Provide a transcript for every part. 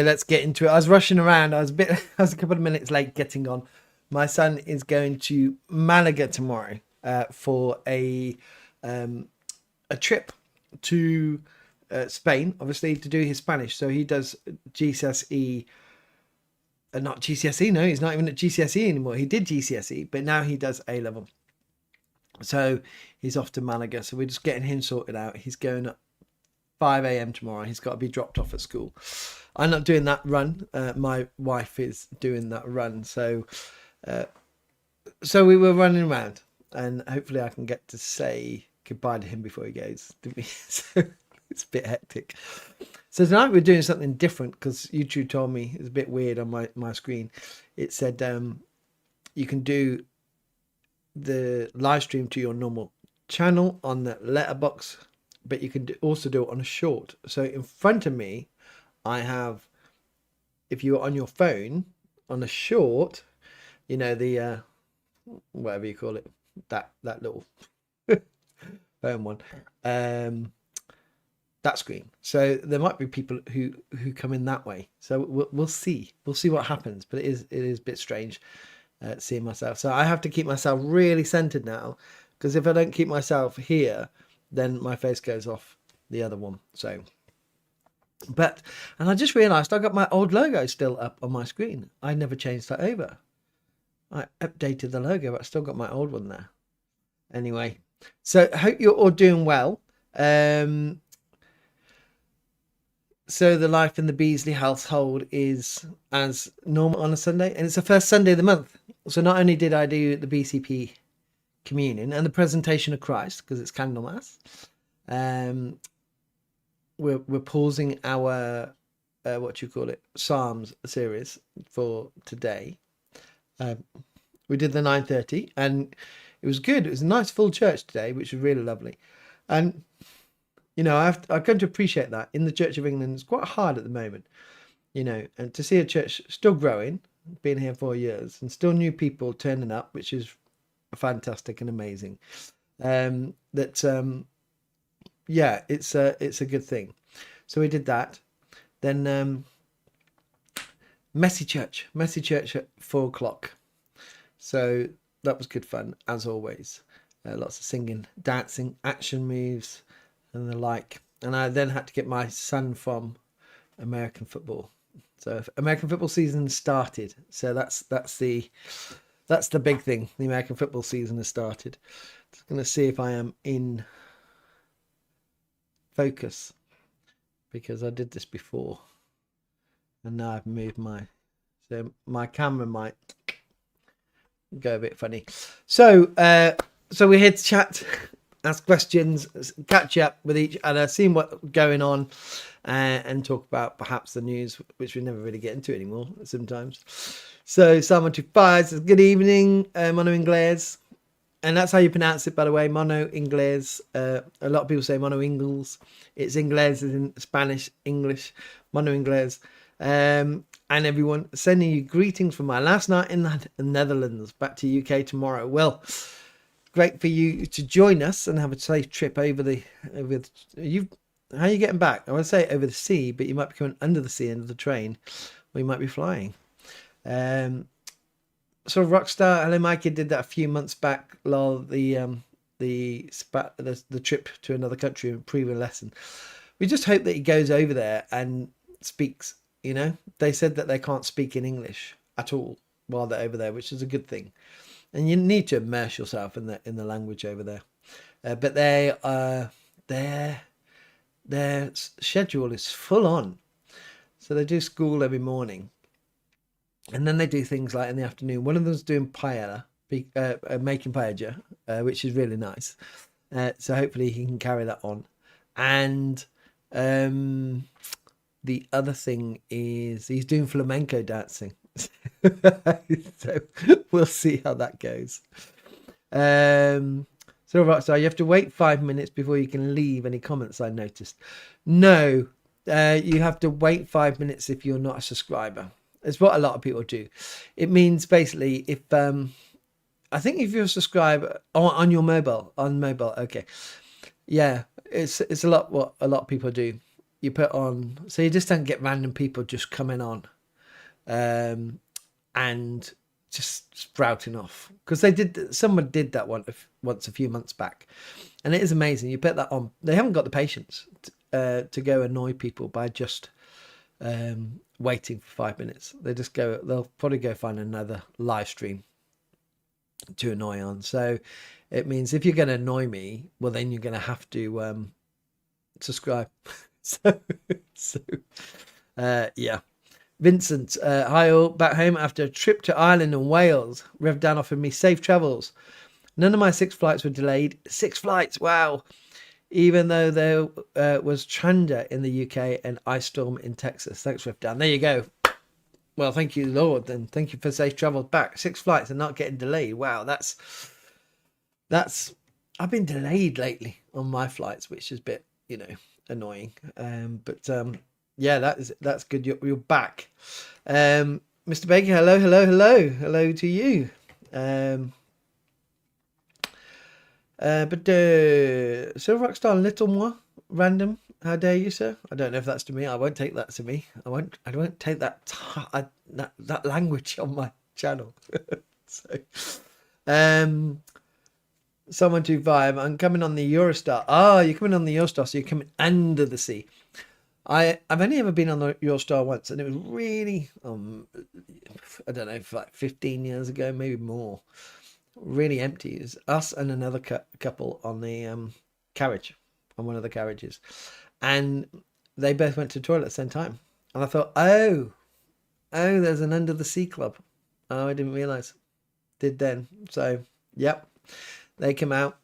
Let's get into it. I was rushing around. I was a couple of minutes late getting on. My son is going to Malaga tomorrow for a trip to Spain, obviously, to do his Spanish. So he does GCSE. Not GCSE. No, he's not even at GCSE anymore. He did GCSE, but now he does A level. So he's off to Malaga. So we're just getting him sorted out. He's going at 5 a.m. tomorrow. He's got to be dropped off at school. I'm not doing that run. My wife is doing that run. So we were running around, and hopefully I can get to say goodbye to him before he goes. So it's a bit hectic. So tonight we're doing something different because YouTube told me it's a bit weird on my screen. It said you can do the live stream to your normal channel on the letterbox, but you can also do it on a short. So in front of me, I have, if you're on your phone on a short, you know, the whatever you call it, that little phone one, that screen. So there might be people who come in that way. So we'll see what happens. But it is a bit strange seeing myself. So I have to keep myself really centered now, because if I don't keep myself here, then my face goes off the other one. So, and I just realized I got my old logo still up on my screen. I never changed that over. I updated the logo, but I still got my old one there. Anyway, so hope you're all doing well. So the life in the Beasley household is as normal on a Sunday, and it's the first Sunday of the month. So not only did I do the BCP communion and the presentation of Christ, because it's Candlemas, we're pausing our Psalms series for today. We did the 9:30, and it was good. It was a nice full church today, which was really lovely. And you know, I've come to appreciate that in the Church of England. It's quite hard at the moment, you know, and to see a church still growing, been here 4 years, and still new people turning up, which is fantastic and amazing. Yeah, it's a good thing. So we did that. Then messy church at 4:00. So that was good fun as always. Lots of singing, dancing, action moves, and the like. And I then had to get my son from American football. So American football season started. So that's the big thing. The American football season has started. Just going to see if I am in focus, because I did this before, and now I've moved my camera might go a bit funny. So we're here to chat, ask questions, catch up with each other, see what's going on, and talk about perhaps the news, which we never really get into anymore sometimes. So Psalm 125 says, good evening, Mono Inglés. And that's how you pronounce it, by the way, Mono Inglés. A lot of people say Mono Ingles. It's Inglés as in Spanish, English, Mono Inglés. And everyone, sending you greetings from my last night in the Netherlands, back to UK tomorrow. Well, great for you to join us and have a safe trip how are you getting back? I would say over the sea, but you might be coming under the sea, under the train, or you might be flying. So Rockstar, hello Mikey, did that a few months back. Lol, the trip to another country and pre lesson. We just hope that he goes over there and speaks. You know, they said that they can't speak in English at all while they're over there, which is a good thing. And you need to immerse yourself in the language over there. But their schedule is full on. So they do school every morning, and then they do things like in the afternoon. One of them's doing paella, making paella, which is really nice. So hopefully he can carry that on. And the other thing is he's doing flamenco dancing. So we'll see how that goes. So you have to wait 5 minutes before you can leave any comments, I noticed. No, you have to wait 5 minutes if you're not a subscriber. It's what a lot of people do. It means basically if I think if you're a subscriber on your mobile, okay. Yeah, it's a lot what a lot of people do. you put on, so you just don't get random people just coming on and just sprouting off, because someone did that once a few months back, and it is amazing. You put that on, they haven't got the patience to go annoy people by just waiting for 5 minutes. They'll probably go find another live stream to annoy on. So it means if you're going to annoy me, well, then you're going to have to subscribe. so yeah. Vincent, hi all, back home after a trip to Ireland and Wales. Rev Dan offered me safe travels. None of my 6 flights were delayed. 6 flights, wow. Even though there was Tranda in the UK and ice storm in Texas. Thanks, Rev Dan. There you go. Well, thank you, Lord, and thank you for safe travels back. 6 flights and not getting delayed. Wow, that's. I've been delayed lately on my flights, which is a bit, annoying. Yeah, that's good. You're back, Mr. Baker. Hello to you. Silver Rockstar, little more random. How dare you, sir? I don't know if that's to me. I won't take that to me. I won't take that language on my channel. Someone to vibe. I'm coming on the Eurostar. Oh, you're coming on the Eurostar, so you're coming under the sea. I've only ever been on the Eurostar once, and it was really, I don't know, like 15 years ago, maybe more. Really empty. It was us and another couple on the carriage, on one of the carriages, and they both went to the toilet at the same time. And I thought, oh, there's an under the sea club. Oh, I didn't realize. Did then. So, yep. They came out.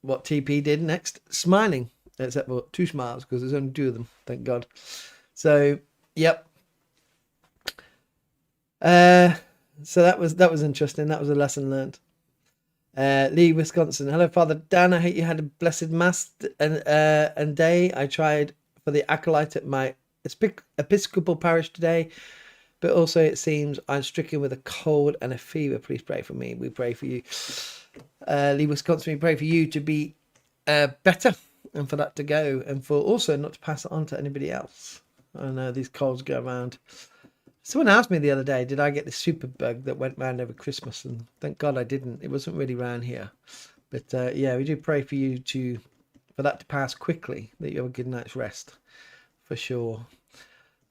What TP did next? Smiling. Except for 2 smiles, because there's only 2 of them. Thank God. So, yep. So that was interesting. That was a lesson learned. Lee, Wisconsin. Hello, Father Dan. I hope you had a blessed mass and day. I tried for the acolyte at my Episcopal parish today, but also it seems I'm stricken with a cold and a fever. Please pray for me. We pray for you. Lee, Wisconsin, we pray for you to be better and for that to go, and for also not to pass it on to anybody else. I know these colds go around. Someone asked me the other day, did I get the super bug that went round over Christmas? And thank God I didn't. It wasn't really round here. But yeah, we do pray for you for that to pass quickly, that you have a good night's rest, for sure.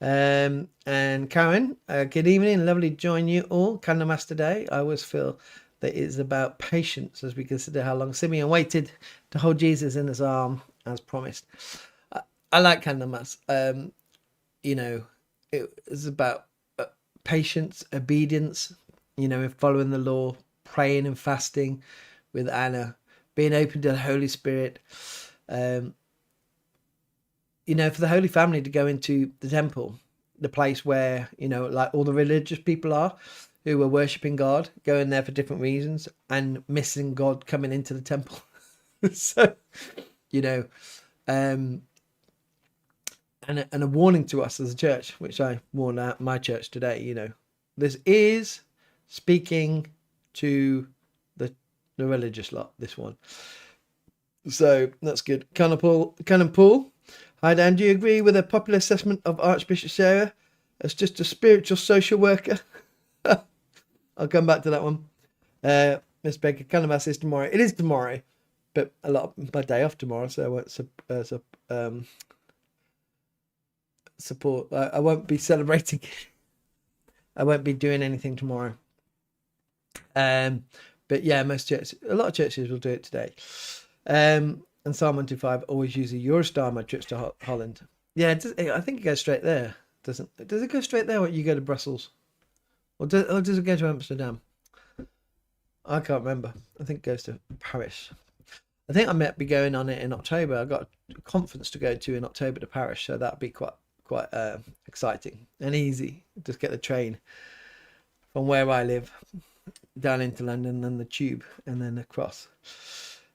And Karen, good evening. Lovely to join you all. Candlemas Day. I always feel that it's about patience as we consider how long Simeon waited to hold Jesus in his arm as promised. I like Candlemas. It is about patience, obedience, in following the law, praying and fasting with Anna, being open to the Holy Spirit. For the Holy Family to go into the temple, the place where, like all the religious people are, who were worshipping God, going there for different reasons and missing God coming into the temple. So, and a warning to us as a church, which I warned out my church today, this is speaking to the religious lot, this one. So that's good. Canon Paul. Hi Dan, do you agree with a popular assessment of Archbishop Sarah as just a spiritual social worker? I'll come back to that one. Miss Baker, Candlemas is tomorrow. It is tomorrow, but a lot of my day off tomorrow, so I won't support. I won't be celebrating. I won't be doing anything tomorrow. But yeah, a lot of churches will do it today. And Psalm 125 always use a Eurostar on my trips to Holland. Yeah, I think it goes straight there. Does it go straight there, or you go to Brussels, or does it go to Amsterdam? I can't remember. I think it goes to Paris. I think I might be going on it in October. I've got a conference to go to in October to Paris, so that'd be quite exciting and easy. Just get the train from where I live down into London, then the tube, and then across.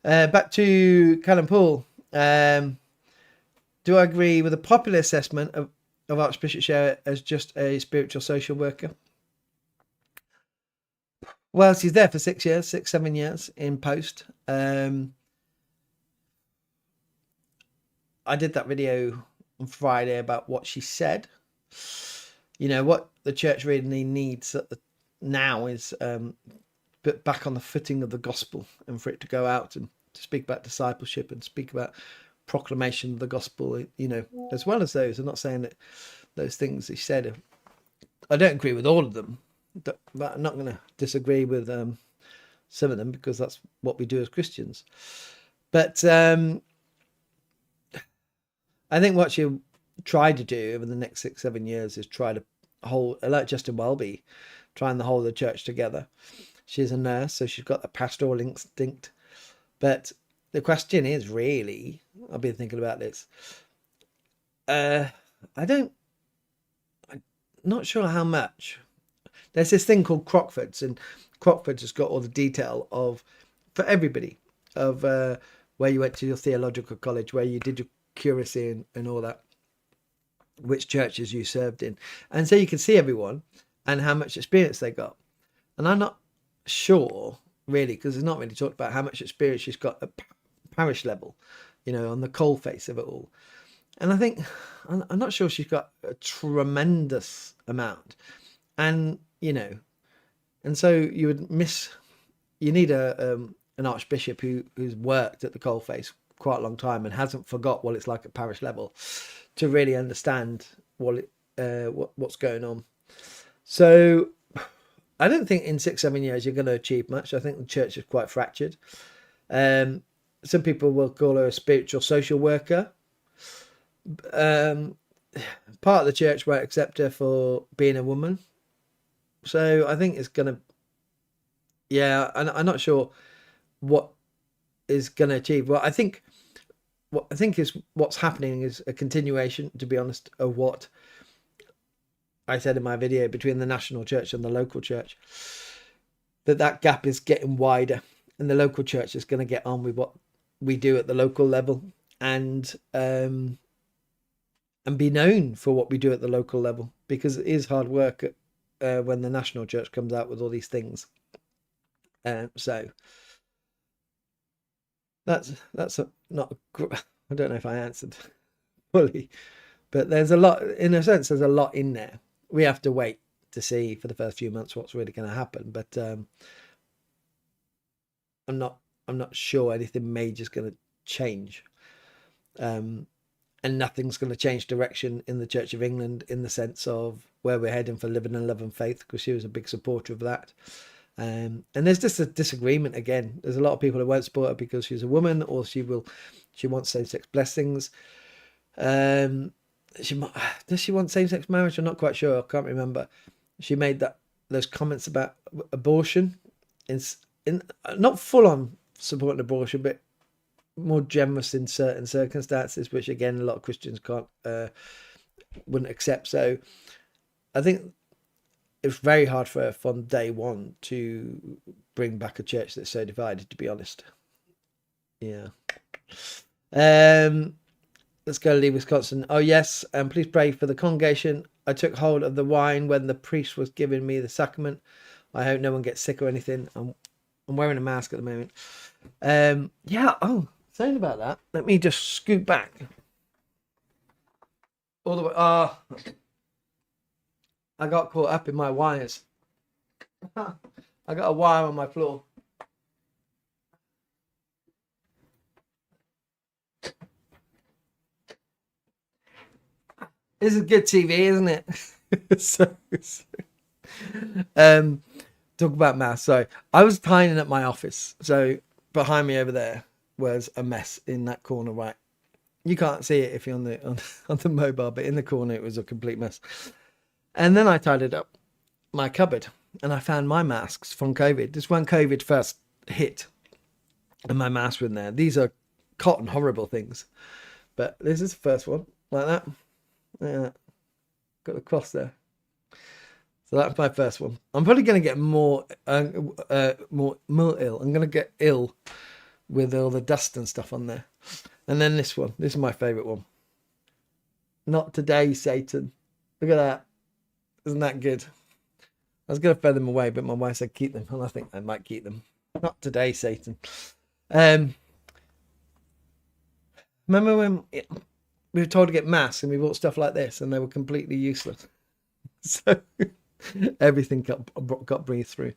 Back to Callum Paul. Do I agree with a popular assessment of Archbishop Sherritt as just a spiritual social worker? Well, she's there for 7 years in post. I did that video on Friday about what she said. You know, what the church really needs now is put back on the footing of the gospel, and for it to go out and to speak about discipleship and speak about proclamation of the gospel, you know, as well as those. I'm not saying that those things he said, I don't agree with all of them, but I'm not going to disagree with some of them, because that's what we do as Christians. But I think what you try to do over the next 6-7 years is try to hold, like Justin Welby, trying to hold the church together. She's a nurse, so she's got a pastoral instinct. But the question is really, I've been thinking about this. I'm not sure how much. There's this thing called Crockford's, and Crockford's has got all the detail of, for everybody, of where you went to your theological college, where you did your curacy and all that, which churches you served in. And so you can see everyone and how much experience they got. And I'm not sure, really, because it's not really talked about how much experience she's got at parish level, you know, on the coal face of it all. And I think, I'm not sure she's got a tremendous amount. And, you know, and so you need an archbishop who's worked at the coalface quite a long time and hasn't forgot what it's like at parish level to really understand what's going on. So I don't think in 6-7 years you're going to achieve much. I think the church is quite fractured. Some people will call her a spiritual social worker. Part of the church won't accept her for being a woman. So I think it's going to, yeah, I'm not sure what is going to achieve. Well, I think what's happening is a continuation, to be honest, of what I said in my video between the national church and the local church. That gap is getting wider, and the local church is going to get on with what we do at the local level, and be known for what we do at the local level, because it is hard work when the national church comes out with all these things. So that's not. I don't know if I answered fully, but there's a lot. In a sense, there's a lot in there. We have to wait to see for the first few months what's really going to happen. But I'm not sure anything major is going to change. And nothing's going to change direction in the Church of England in the sense of where we're heading for living and love and faith, because she was a big supporter of that. And there's just a disagreement again. There's a lot of people who won't support her because she's a woman, or she wants same-sex blessings. Does she want same-sex marriage? I'm not quite sure. I can't remember. She made those comments about abortion, in not full-on supporting abortion, but more generous in certain circumstances, which again a lot of Christians wouldn't accept. So I think it's very hard for her from day one to bring back a church that's so divided, to be honest. Yeah. Let's go to Lee, Wisconsin. Oh yes, and please pray for the congregation. I took hold of the wine when the priest was giving me the sacrament. I hope no one gets sick or anything. I'm wearing a mask at the moment. Yeah. Oh, saying about that, let me just scoot back all the way. I got caught up in my wires. I got a wire on my floor. This is good TV, isn't it? Talk about mass. So I was tidying up my office. So behind me over there was a mess in that corner, right? You can't see it if you're on the mobile, but in the corner it was a complete mess. And then I tidied up my cupboard and I found my masks from COVID. This when COVID first hit and my masks were in there. These are cotton, horrible things. But this is the first one, like that. Yeah, got the cross there. So that's my first one. I'm probably going to get more ill. I'm going to get ill with all the dust and stuff on there. And then this one. This is my favourite one. Not today, Satan. Look at that. Isn't that good? I was going to throw them away, but my wife said keep them. And I think I might keep them. Not today, Satan. Remember when we were told to get masks and we bought stuff like this and they were completely useless. So everything got breathed through.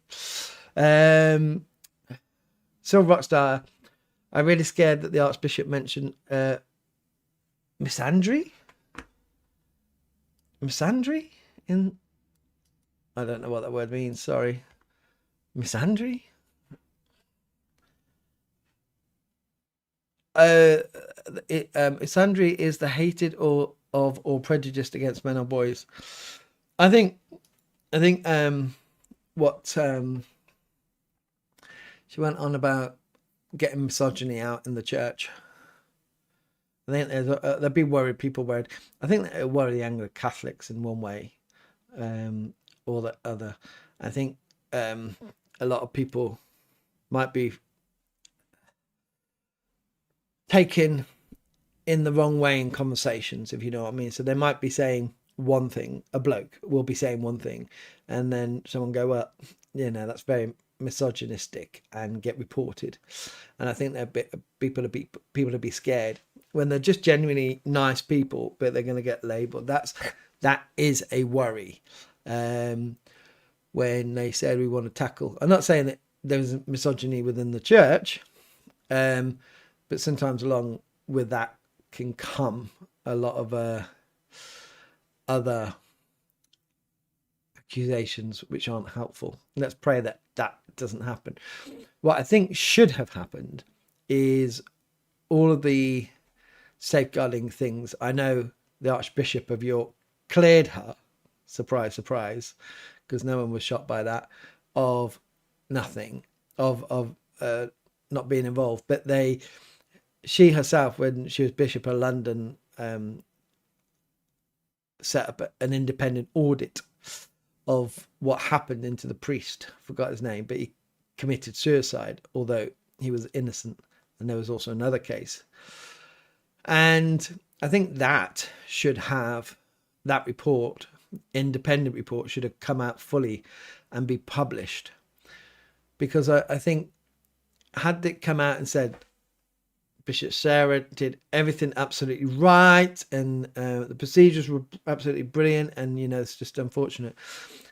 Silver Rockstar, I'm really scared that the Archbishop mentioned misandry in, I don't know what that word means, sorry. Misandry? Misandry is the hated or prejudiced against men or boys. I think what she went on about getting misogyny out in the church. I think there'd be worried, people worried. I think that it worry the Anglo-Catholics in one way, or the other. I think a lot of people might be taken in the wrong way in conversations, if you know what I mean. So they might be saying one thing, a bloke will be saying one thing, and then someone go, well, you know, that's very misogynistic, and get reported. And I think that people to be scared when they're just genuinely nice people, but they're going to get labelled. That is a worry. When they said we want to tackle, I'm not saying that there's misogyny within the church, but sometimes along with that can come a lot of other accusations which aren't helpful. Let's pray that that doesn't happen. What I think should have happened is all of the safeguarding things. I know the Archbishop of York cleared her, surprise, surprise, because no one was shocked by that, of nothing, of not being involved. But she herself, when she was Bishop of London, set up an independent audit of what happened into the priest. I forgot his name, but he committed suicide, although he was innocent. And there was also another case. And I think that should have, that report, independent report, should have come out fully and be published. Because I think had it come out and said, Bishop Sarah did everything absolutely right, and the procedures were absolutely brilliant, and you know, it's just unfortunate,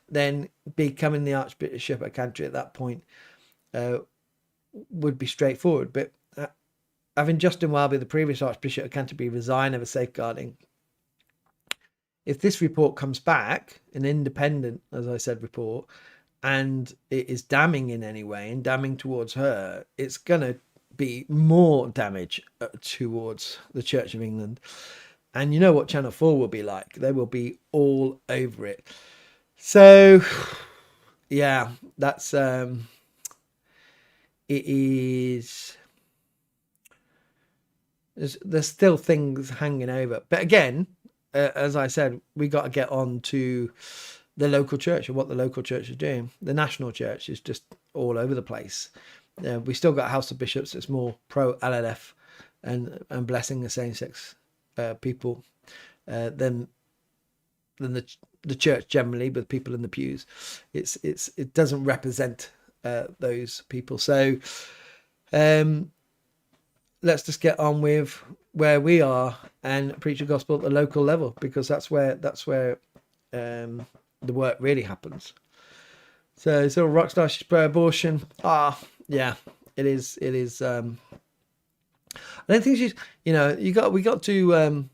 then becoming the Archbishop of Canterbury at that point would be straightforward. But having Justin Welby, the previous Archbishop of Canterbury, resign over safeguarding, if this report comes back, an independent, as I said, report, and it is damning in any way and damning towards her, it's going to be more damage towards the Church of England. And you know what Channel 4 will be like. They will be all over it. So yeah, that's it is, there's still things hanging over. But again, as I said, we got to get on to the local church and what the local church is doing. The national church is just all over the place. We still got House of Bishops that's more pro LLF and blessing the same-sex people than the church generally, with people in the pews. It doesn't represent those people. So let's just get on with where we are and preach the gospel at the local level, because that's where the work really happens. So Rockstar, she's pro-abortion. Yeah, it is. I don't think she's, you know, we got to,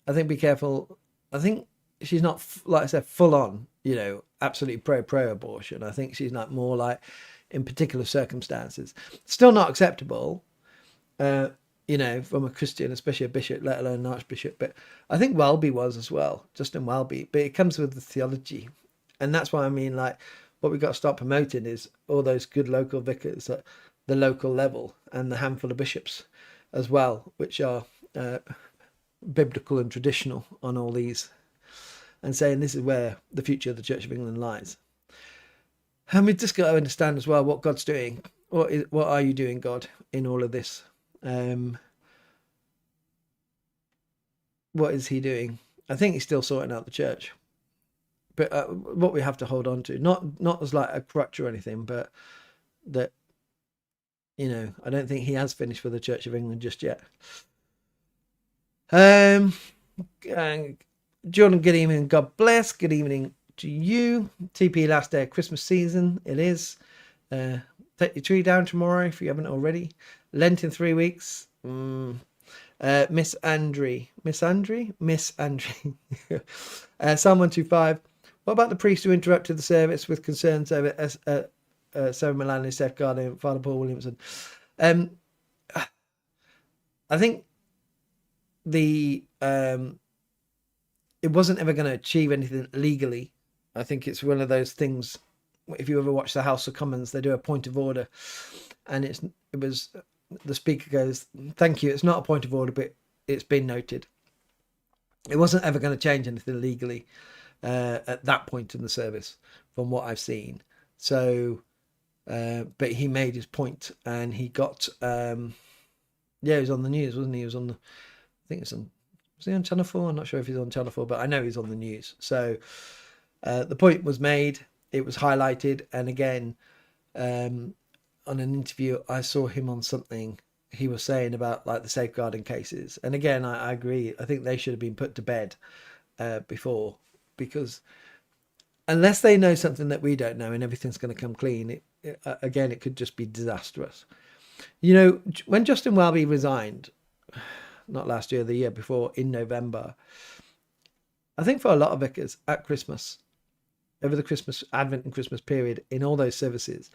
I think, be careful. I think she's not, like I said, full on, you know, absolutely pro-abortion. I think she's not, more like in particular circumstances. Still not acceptable, you know, from a Christian, especially a bishop, let alone an archbishop. But I think Welby was as well, Justin Welby. But it comes with the theology. And that's why I mean, like, what we've got to start promoting is all those good local vicars at the local level, and the handful of bishops as well, which are biblical and traditional on all these, and saying this is where the future of the Church of England lies. And we've just got to understand as well what God's doing. What are you doing, God, in all of this? What is he doing? I think he's still sorting out the church. But what we have to hold on to, not as like a crutch or anything, but that, you know, I don't think he has finished for the Church of England just yet. Um, Jordan, good evening. God bless. Good evening to you. TP last day of Christmas season. It is. Take your tree down tomorrow if you haven't already. Lent in 3 weeks. Miss Andre. Psalm 125. What about the priest who interrupted the service with concerns over Sarah Milani safeguarding Father Paul Williamson? I think the it wasn't ever going to achieve anything legally. I think it's one of those things. If you ever watch the House of Commons, they do a point of order, and it was the speaker goes, "Thank you. It's not a point of order, but it's been noted." It wasn't ever going to change anything legally at that point in the service, from what I've seen. So, but he made his point, and he got, he was on the news, wasn't he? He was on the, I think it's on. Was he on Channel 4? I'm not sure if he's on Channel 4, but I know he's on the news. So the point was made, it was highlighted, and again, on an interview, I saw him on something he was saying about like the safeguarding cases. And again, I agree. I think they should have been put to bed before, because unless they know something that we don't know and everything's going to come clean, again, it could just be disastrous. You know, when Justin Welby resigned, not last year, the year before, in November, I think for a lot of vicars at Christmas, over the Christmas, Advent and Christmas period, in all those services,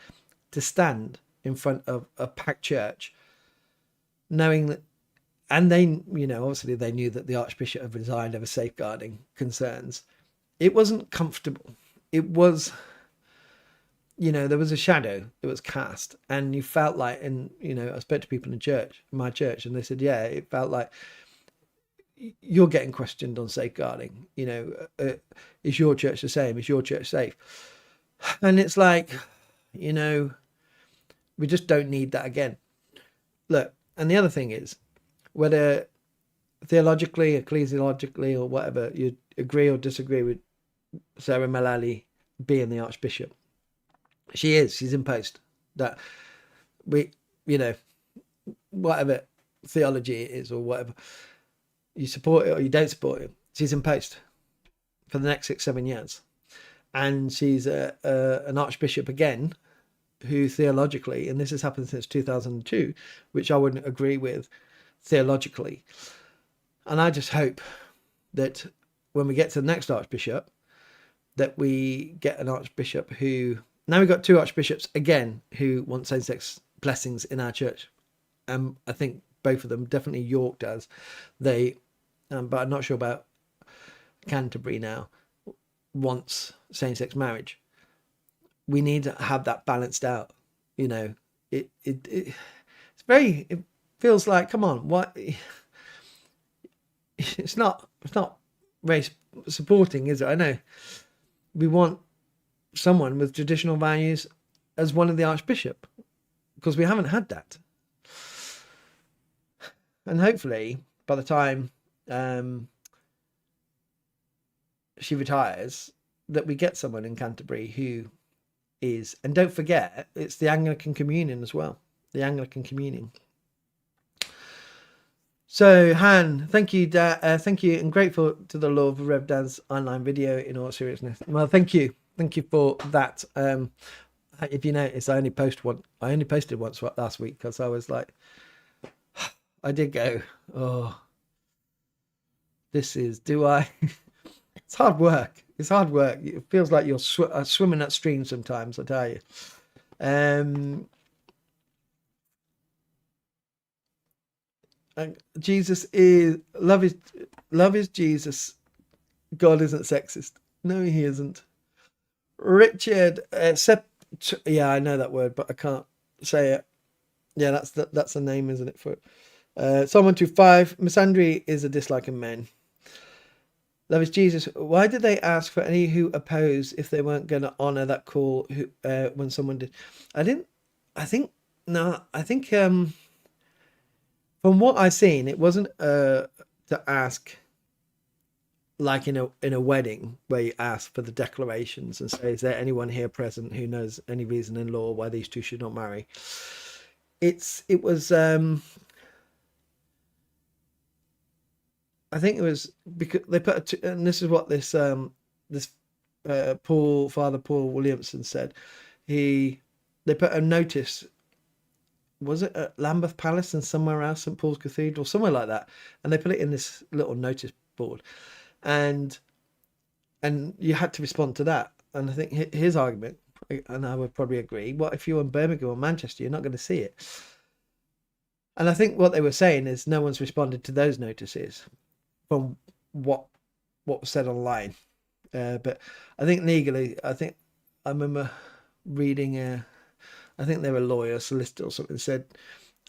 to stand in front of a packed church, knowing that, and they, you know, obviously they knew that the Archbishop had resigned over safeguarding concerns. It wasn't comfortable. It was, you know, there was a shadow that was cast, and you felt like, and, you know, I spoke to people in my church, and they said, yeah, it felt like you're getting questioned on safeguarding. You know, is your church the same? Is your church safe? And it's like, you know, we just don't need that again. Look, and the other thing is, whether theologically, ecclesiologically, or whatever, you agree or disagree with Sarah Malali being the Archbishop, she's in post. That we, you know, whatever theology it is or whatever, you support it or you don't support it, she's in post for the next 6-7 years. And she's an Archbishop again, who theologically, and this has happened since 2002, which I wouldn't agree with theologically. And I just hope that when we get to the next Archbishop, that we get an Archbishop who, now we've got 2 Archbishops again who want same-sex blessings in our church. I think both of them, definitely York does. They, but I'm not sure about Canterbury now, wants same-sex marriage. We need to have that balanced out. You know, it's very, it feels like, come on, what? It's not very supporting, is it? I know we want someone with traditional values as one of the Archbishop, because we haven't had that. And hopefully by the time she retires, that we get someone in Canterbury who is, and don't forget, it's the Anglican Communion as well, the Anglican Communion. So Han, thank you, thank you, and grateful to the Lord for Rev Dan's online video. In all seriousness, well, thank you for that. If you notice, I only posted once last week, because I was like, I did go, oh, this is, do I? It's hard work. It's hard work. It feels like you're swimming upstream sometimes, I tell you. Jesus is love is Jesus. God isn't sexist. No, he isn't. Richard, yeah, I know that word, but I can't say it. Yeah, that's the name, isn't it, for it? Psalm 125. Miss Andre is a dislike of men. Love is Jesus. Why did they ask for any who oppose if they weren't going to honour that call when someone did? I think from what I've seen, it wasn't to ask like in a wedding where you ask for the declarations and say, is there anyone here present who knows any reason in law why these two should not marry? It was I think it was because they put and this is what this Father Paul Williamson said. They put a notice. Was it at Lambeth Palace and somewhere else, St Paul's Cathedral, somewhere like that, and they put it in this little notice board, and you had to respond to that. And I think his argument, and I would probably agree, what if you're in Birmingham or Manchester, you're not going to see it. And I think what they were saying is no one's responded to those notices from what was said online. But I think legally, I remember reading I think they were a lawyer, solicitor or something, said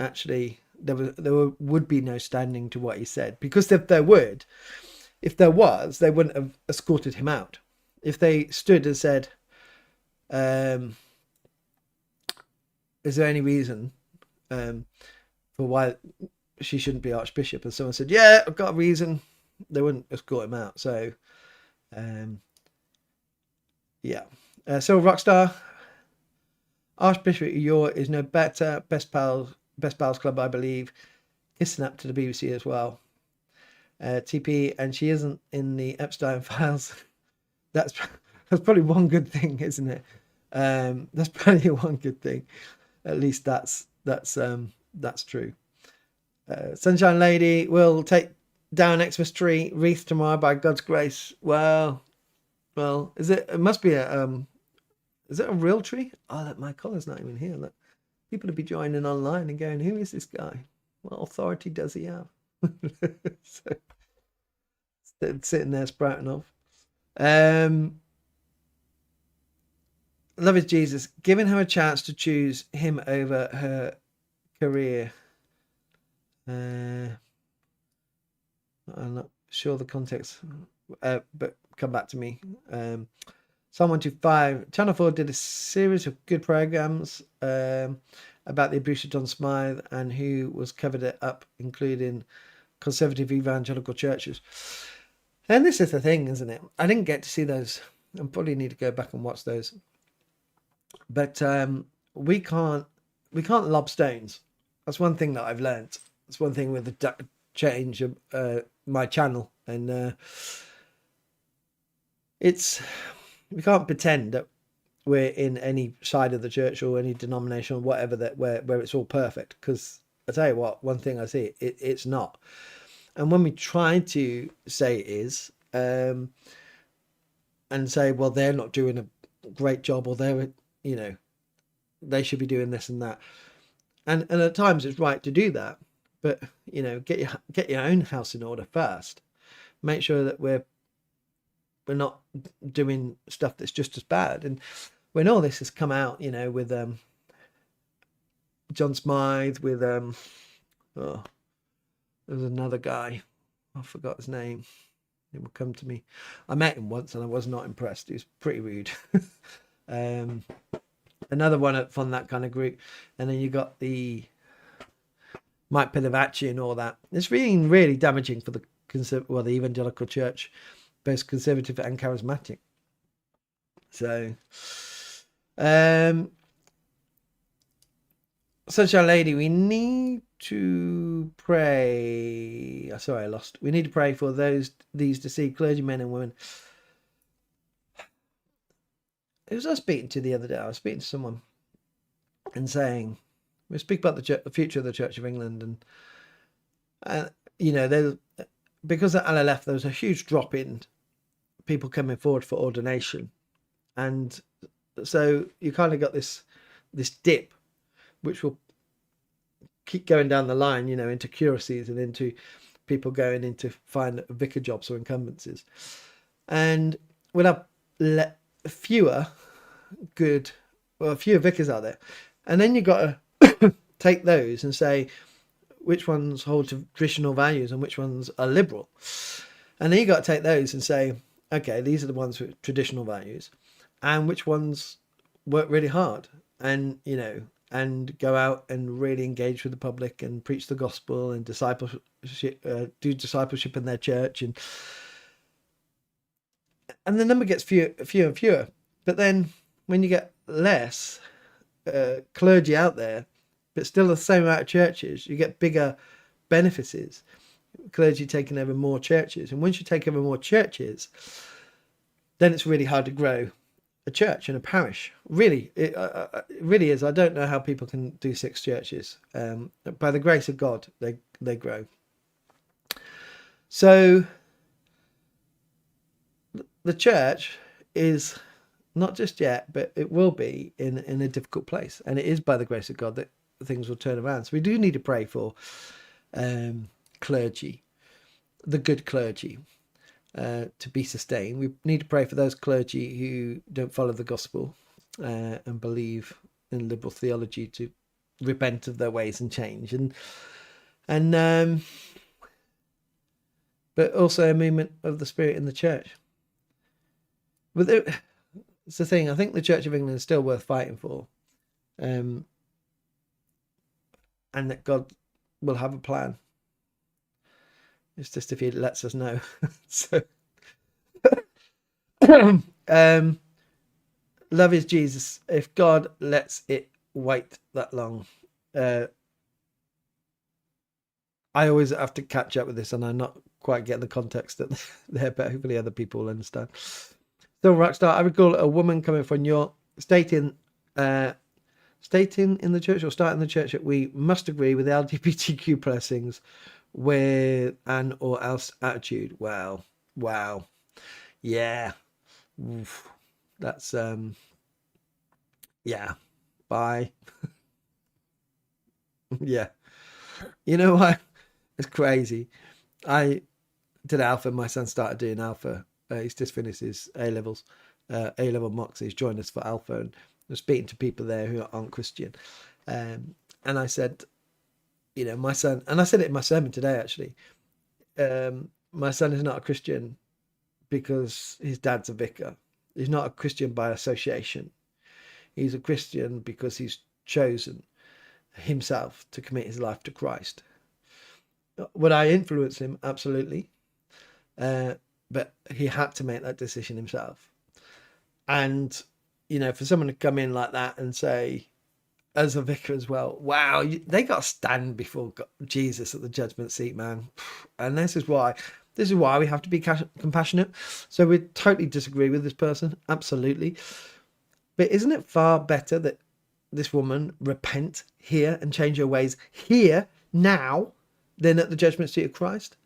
actually there would be no standing to what he said, because if there was, they wouldn't have escorted him out. If they stood and said, is there any reason for why she shouldn't be Archbishop? And someone said, yeah, I've got a reason, they wouldn't escort him out. So, yeah. So Rockstar, Archbishop York is no better. Best Pals Club, I believe. Kissing up to the BBC as well. TP, and she isn't in the Epstein files. That's probably one good thing, isn't it? That's probably one good thing. At least that's true. Sunshine Lady will take down Xmas tree wreath tomorrow by God's grace. Well, is it? It must be is it a real tree? Oh, look, my collar's not even here. Look, people will be joining online and going, "Who is this guy? What authority does he have?" So, sitting there sprouting off. Love is Jesus, giving her a chance to choose him over her career. I'm not sure the context, but come back to me. Psalm 125. Channel 4 did a series of good programs about the abuse of John Smythe and who was covered it up, including conservative evangelical churches. And this is the thing, isn't it? I didn't get to see those. I probably need to go back and watch those. But we can't lob stones. That's one thing that I've learned. That's one thing with the change of my channel, and we can't pretend that we're in any side of the church or any denomination or whatever that where it's all perfect, because I tell you what, one thing I see, it's not. And when we try to say it is, and say, well, they're not doing a great job, or they're, they should be doing this and that, and at times it's right to do that, but get your own house in order first. Make sure that we're not doing stuff that's just as bad. And when all this has come out, with John Smythe, with there was another guy, I forgot his name. It will come to me. I met him once and I was not impressed. He was pretty rude. Another one from that kind of group, and then you got the Mike Pilavachi and all that. It's really, really damaging for the evangelical church, both conservative and charismatic. So, Sunshine Lady, we need to pray. Sorry, I lost. We need to pray for these deceived clergymen and women. Who was I speaking to the other day? I was speaking to someone and saying, we speak about the future of the Church of England, and because at LLF there was a huge drop in people coming forward for ordination, and so you kind of got this dip, which will keep going down the line, into curacies and into people going into find vicar jobs or incumbencies, and we'll have fewer vicars out there, and then you got to take those and say which ones hold traditional values and which ones are liberal, and then you got to take those and say, okay, these are the ones with traditional values, and which ones work really hard, and and go out and really engage with the public and preach the gospel and discipleship, do discipleship in their church, and the number gets fewer and fewer. But then when you get less clergy out there, but still the same amount of churches, you get bigger benefices. clergy taking over more churches. And once you take over more churches, then it's really hard to grow a church and a parish. Really, it really is. I don't know how people can do 6 churches. By the grace of God, they grow. So the church is not just yet, but it will be in a difficult place. And it is by the grace of God that things will turn around. So we do need to pray for clergy, the good clergy, to be sustained. We need to pray for those clergy who don't follow the gospel and believe in liberal theology to repent of their ways and change. And but also a movement of the Spirit in the church. But it's the thing. I think the Church of England is still worth fighting for, and that God will have a plan. It's just if He lets us know. So, love is Jesus. If God lets it wait that long, I always have to catch up with this, and I'm not quite getting the context that there, but hopefully other people will understand. So, Rockstar, I recall a woman coming from York stating in the church, or starting the church, that we must agree with the LGBTQ blessings with an or else attitude. Wow. Yeah. Oof. That's yeah. Bye. Yeah. You know what? It's crazy. I did Alpha. My son started doing Alpha. He's just finished his A-levels, A-level mocks. He's joined us for Alpha, and I'm speaking to people there who aren't Christian. And I said, you know, my son, and I said it in my sermon today, actually, my son is not a Christian because his dad's a vicar. He's not a Christian by association. He's a Christian because he's chosen himself to commit his life to Christ. Would I influence him? Absolutely. But he had to make that decision himself. And, you know, for someone to come in like that and say, as a vicar as well, wow, they got to stand before God, Jesus at the judgment seat, man. And this is why we have to be compassionate. So we totally disagree with this person, absolutely. But isn't it far better that this woman repent here and change her ways here, now, than at the judgment seat of Christ?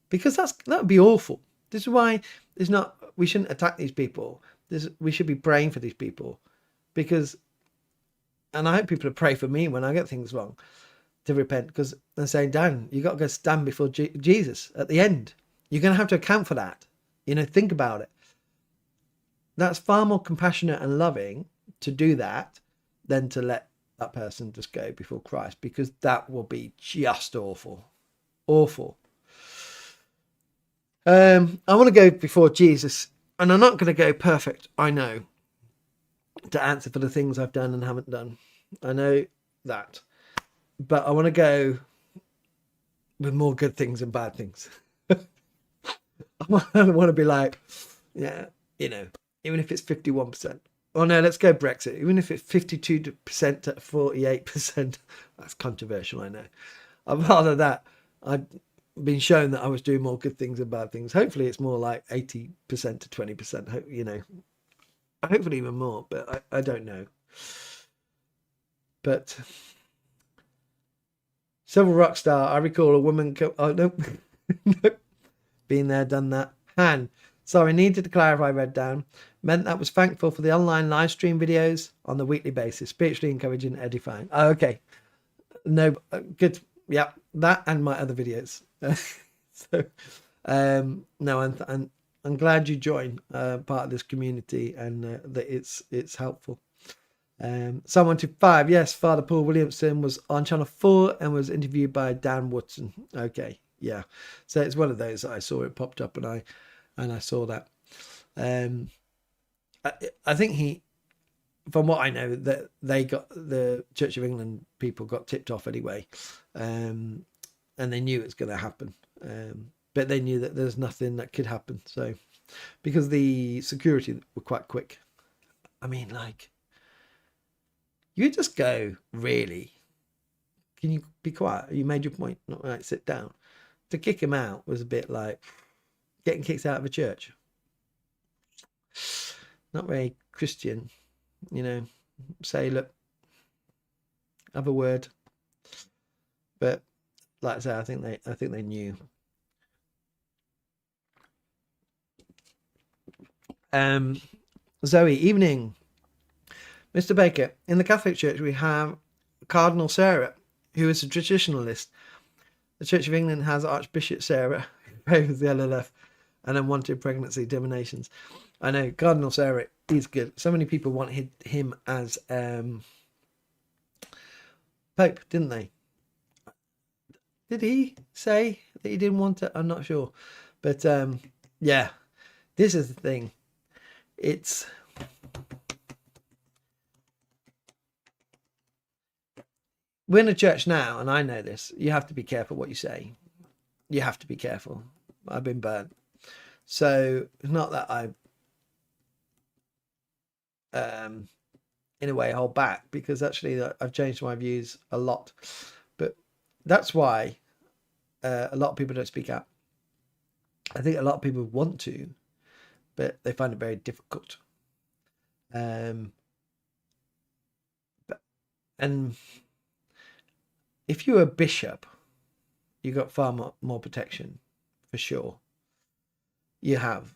Because that would be awful. This is why we shouldn't attack these people. We should be praying for these people, because, and I hope people will pray for me when I get things wrong, to repent, because they're saying, Dan, you got to go stand before Jesus at the end. You're going to have to account for that. You know, think about it. That's far more compassionate and loving to do that than to let that person just go before Christ, because that will be just awful. I want to go before Jesus, and I'm not going to go perfect, I know, to answer for the things I've done and haven't done. I know that. But I want to go with more good things than bad things. I want to be like, yeah, you know, even if it's 51%. Oh no, let's go Brexit. Even if it's 52% to 48%. That's controversial, I know. I'd rather that. I've been shown that I was doing more good things than bad things. Hopefully it's more like 80% to 20%, you know. Hopefully even more, but I don't know. But Civil Rockstar, I recall a woman... Oh, no. Nope. Been there, done that. Han, sorry, needed to clarify, Rev Dan. Meant that was thankful for the online live stream videos on the weekly basis. Spiritually encouraging and edifying. Oh, okay. No, good. Yeah, that and my other videos. So, no, I'm glad you joined part of this community, and that it's helpful. Psalm 125, yes, Father Paul Williamson was on Channel 4 and was interviewed by Dan Woodson. Okay, yeah. So it's one of those that I saw, it popped up, and I saw that. I think from what I know, that they got, the Church of England people got tipped off anyway, and they knew it was going to happen, but they knew that there's nothing that could happen. So, because the security were quite quick. I mean, like, you just go, really? Can you be quiet? You made your point. Not right. Sit down. to kick him out was a bit like getting kicked out of a church. Not very Christian, you know. Say, look, have a word. But like I say, I think they knew. Zoe, evening. Mr. Baker, in the Catholic Church we have Cardinal Sarah, who is a traditionalist. The Church of England has Archbishop Sarah, who favours the LLF and unwanted pregnancy terminations. I know Cardinal Sarah is good. So many people wanted him as Pope, didn't they? Did he say that he didn't want it? I'm not sure. But yeah, this is the thing. It's we're in a church now, and I know this. You have to be careful what you say. You have to be careful. I've been burnt. So it's not that I in a way hold back, because actually I've changed my views a lot. But that's why a lot of people don't speak out. I think a lot of people want to, but they find it very difficult. And if you're a bishop, you got far more protection, for sure. You have,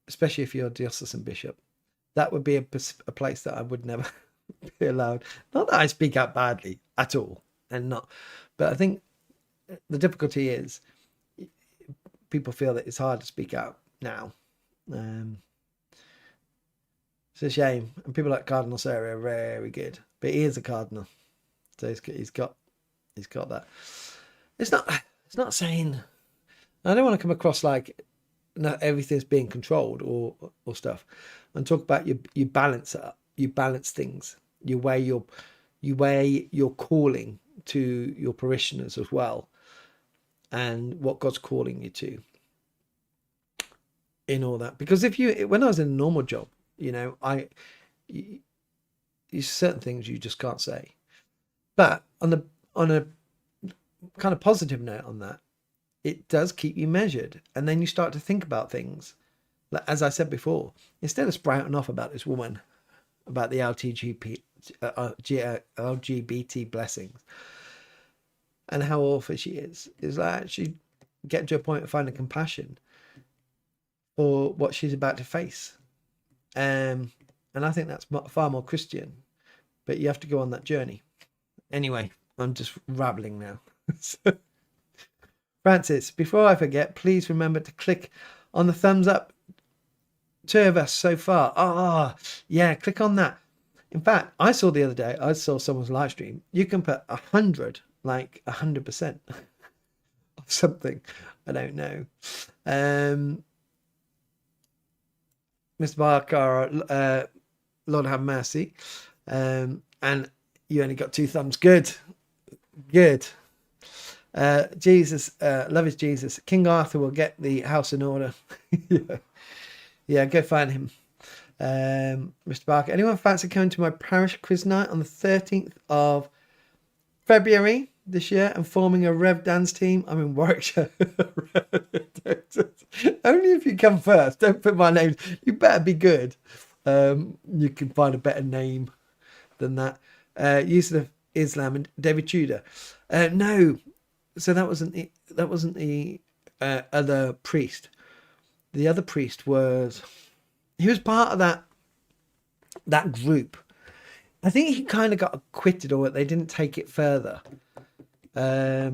especially if you're a diocesan bishop. That would be a place that I would never be allowed. Not that I speak out badly at all, and not, but I think the difficulty is people feel that it's hard to speak out now. It's a shame, and people like Cardinal Sarah are very good, but he is a cardinal, so he's got that. It's not saying, I don't want to come across like not everything's being controlled or stuff, and talk about you balance things, you weigh your calling to your parishioners as well, and what God's calling you to in all that. Because when I was in a normal job, you know, certain things you just can't say. But on a kind of positive note on that, it does keep you measured, and then you start to think about things. Like, as I said before, instead of sprouting off about this woman, about the LGBT blessings and how awful she is like actually get to a point of finding compassion for what she's about to face. And I think that's far more Christian, but you have to go on that journey. Anyway, I'm just rambling now. Francis, before I forget, please remember to click on the thumbs up. 2 of us so far. Yeah, click on that. In fact, I saw the other day, I saw someone's live stream. You can put 100, like 100% of something. I don't know. Mr. Barker, Lord have mercy. And you only got 2 thumbs. Good. Jesus, love is Jesus. King Arthur will get the house in order. Yeah, go find him. Mr. Barker, anyone fancy coming to my parish quiz night on the 13th of February this year and forming a Rev Dan's team? I'm in Warwickshire. Only if you come first. Don't put my name. You better be good. You can find a better name than that. Yusuf Islam and David Tudor. No. So that wasn't the other priest. The other priest he was part of that group. I think he kind of got acquitted, or they didn't take it further. I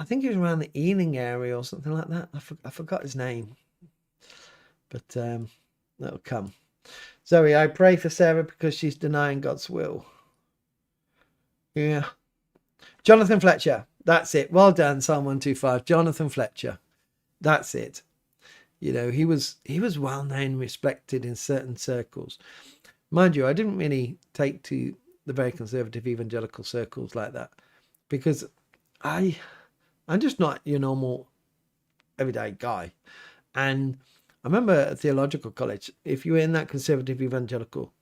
think he was around the Ealing area or something like that. I forgot his name, but that'll come. Zoe, I pray for Sarah because she's denying God's will. Yeah. Jonathan Fletcher. That's it. Well done, Psalm 125. Jonathan Fletcher. That's it. You know, he was well known, respected in certain circles. Mind you, I didn't really take to the very conservative evangelical circles like that, because I'm just not your normal everyday guy. And I remember at theological college, if you were in that conservative evangelical,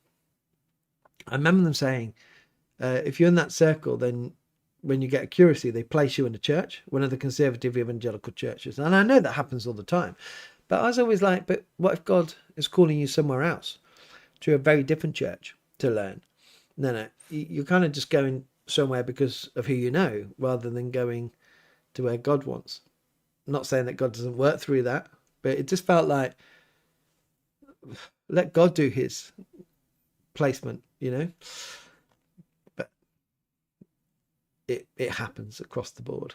I remember them saying, If you're in that circle, then when you get a curacy, they place you in a church, one of the conservative evangelical churches. And I know that happens all the time. But I was always like, but what if God is calling you somewhere else, to a very different church to learn? No. You're kind of just going somewhere because of who you know, rather than going to where God wants. I'm not saying that God doesn't work through that, but it just felt like, let God do his placement, But it happens across the board.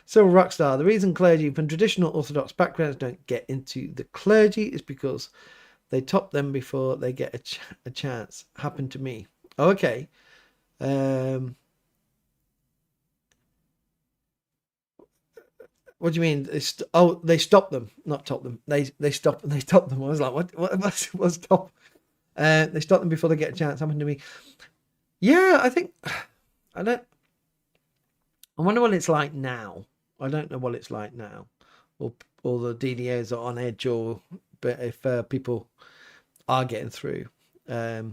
So Rockstar, the reason clergy from traditional Orthodox backgrounds don't get into the clergy is because they top them before they get a chance. Happened to me. Oh, okay. What do you mean? They stop them, not top them. They stop them. I was like, what's top? They stop them before they get a chance. Happened to me. Yeah, I think I wonder what it's like now. I don't know what it's like now, or the DDOs are on edge, but if people are getting through, I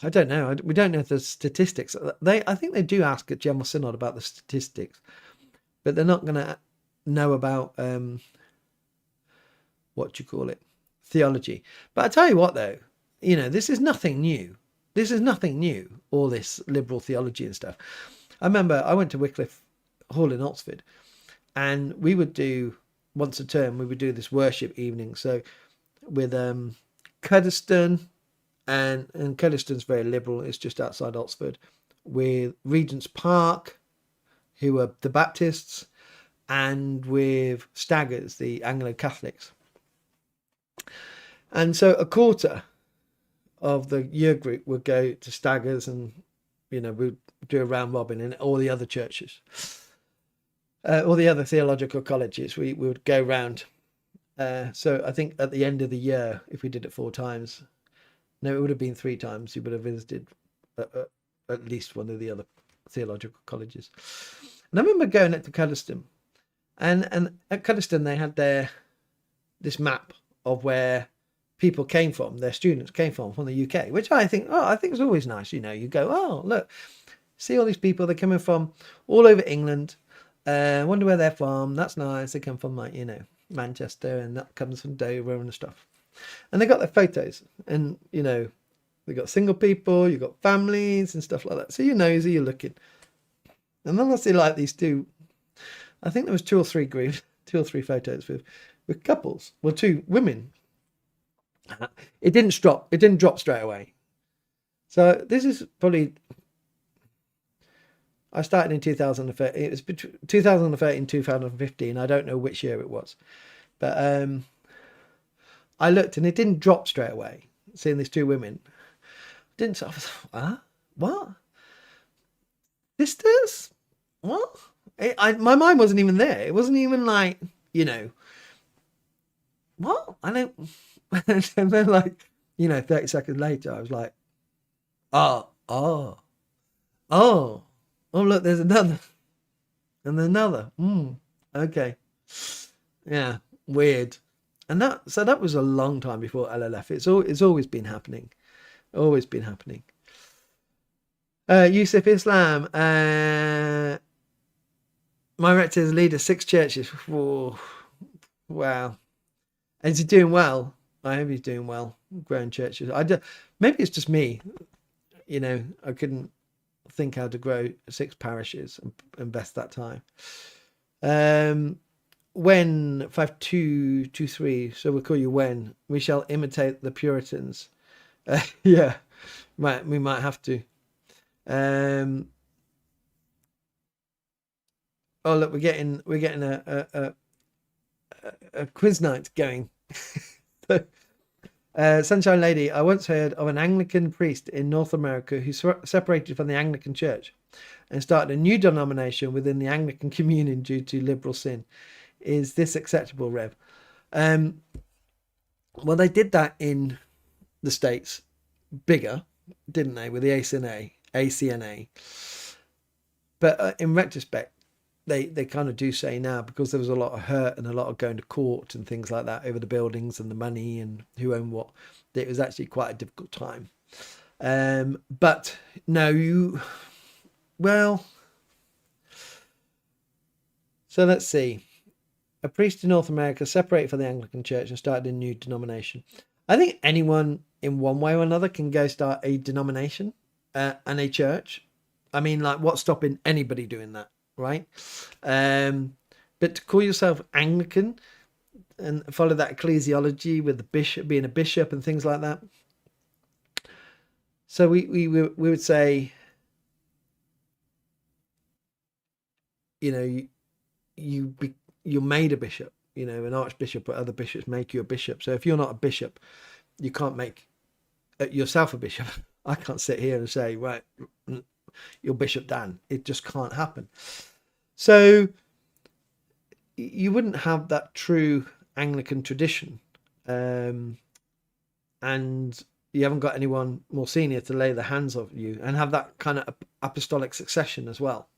don't know. We don't know the statistics. I think they do ask at General Synod about the statistics, but they're not going to know about theology. But I tell you what, though, this is nothing new. This is nothing new. All this liberal theology and stuff. I remember I went to Wycliffe Hall in Oxford, and we would do once a term. We would do this worship evening. So with Cuddesdon. And Cuddesdon's very liberal. It's just outside Oxford. With Regent's Park, who are the Baptists, and with Staggers, the Anglo-Catholics. And so a quarter of the year group would go to Staggers, and we'd do a round robin in all the other churches, all the other theological colleges. We would go round. So I think at the end of the year, if we did it 4 times. No, it would have been 3 times. You would have visited at least one of the other theological colleges. And I remember going up to Cuddesdon, and at Cuddesdon they had this map of where people came from, their students came from the UK, which I think is always nice. You go, oh look, see all these people, they're coming from all over England. Wonder where they're from. That's nice. They come from Manchester, and that comes from Dover and stuff. And they got their photos, and they got single people, you got families and stuff like that. So you're nosy, you're looking. And then I see like these 2, I think there was 2 or 3 groups, 2 or 3 photos with couples, 2 women. It didn't drop straight away. So this is probably, I started in 2013. It was between 2013 and 2015. I don't know which year it was, but I looked and it didn't drop straight away. Seeing these 2 women, I was what? Sisters? What? My mind wasn't even there. It wasn't even like, what? I don't. And then 30 seconds later, I was like, oh, look, there's another, and another. Okay, yeah, weird. And that was a long time before LLF. It's always been happening. Always been happening. Yusuf Islam. My rector is leader 6 churches. Whoa. Wow. Is he doing well? I hope he's doing well. Growing churches. Maybe it's just me. I couldn't think how to grow 6 parishes and invest that time. When 5223, so we'll call you when we shall imitate the Puritans. Yeah, we might have to. Oh look, we're getting a quiz night going. So, Sunshine Lady, I once heard of an Anglican priest in North America who separated from the Anglican Church and started a new denomination within the Anglican communion due to liberal sin. Is this acceptable, Rev? Well, they did that in the States, bigger, didn't they, with the ACNA? But in retrospect, they kind of do say now, because there was a lot of hurt and a lot of going to court and things like that over the buildings and the money and who owned what, that it was actually quite a difficult time. But no, well, so let's see. A priest in North America separated from the Anglican Church and started a new denomination. I think anyone in one way or another can go start a denomination and a church. I mean, like, what's stopping anybody doing that, right? But to call yourself Anglican and follow that ecclesiology with the bishop being a bishop and things like that. So we would say, you know, you're made a bishop, you know, an archbishop or other bishops make you a bishop. So if you're not a bishop, you can't make yourself a bishop. I can't sit here and say, right, you're Bishop Dan. It just can't happen. So you wouldn't have that true Anglican tradition. And you haven't got anyone more senior to lay the hands of you and have that kind of apostolic succession as well.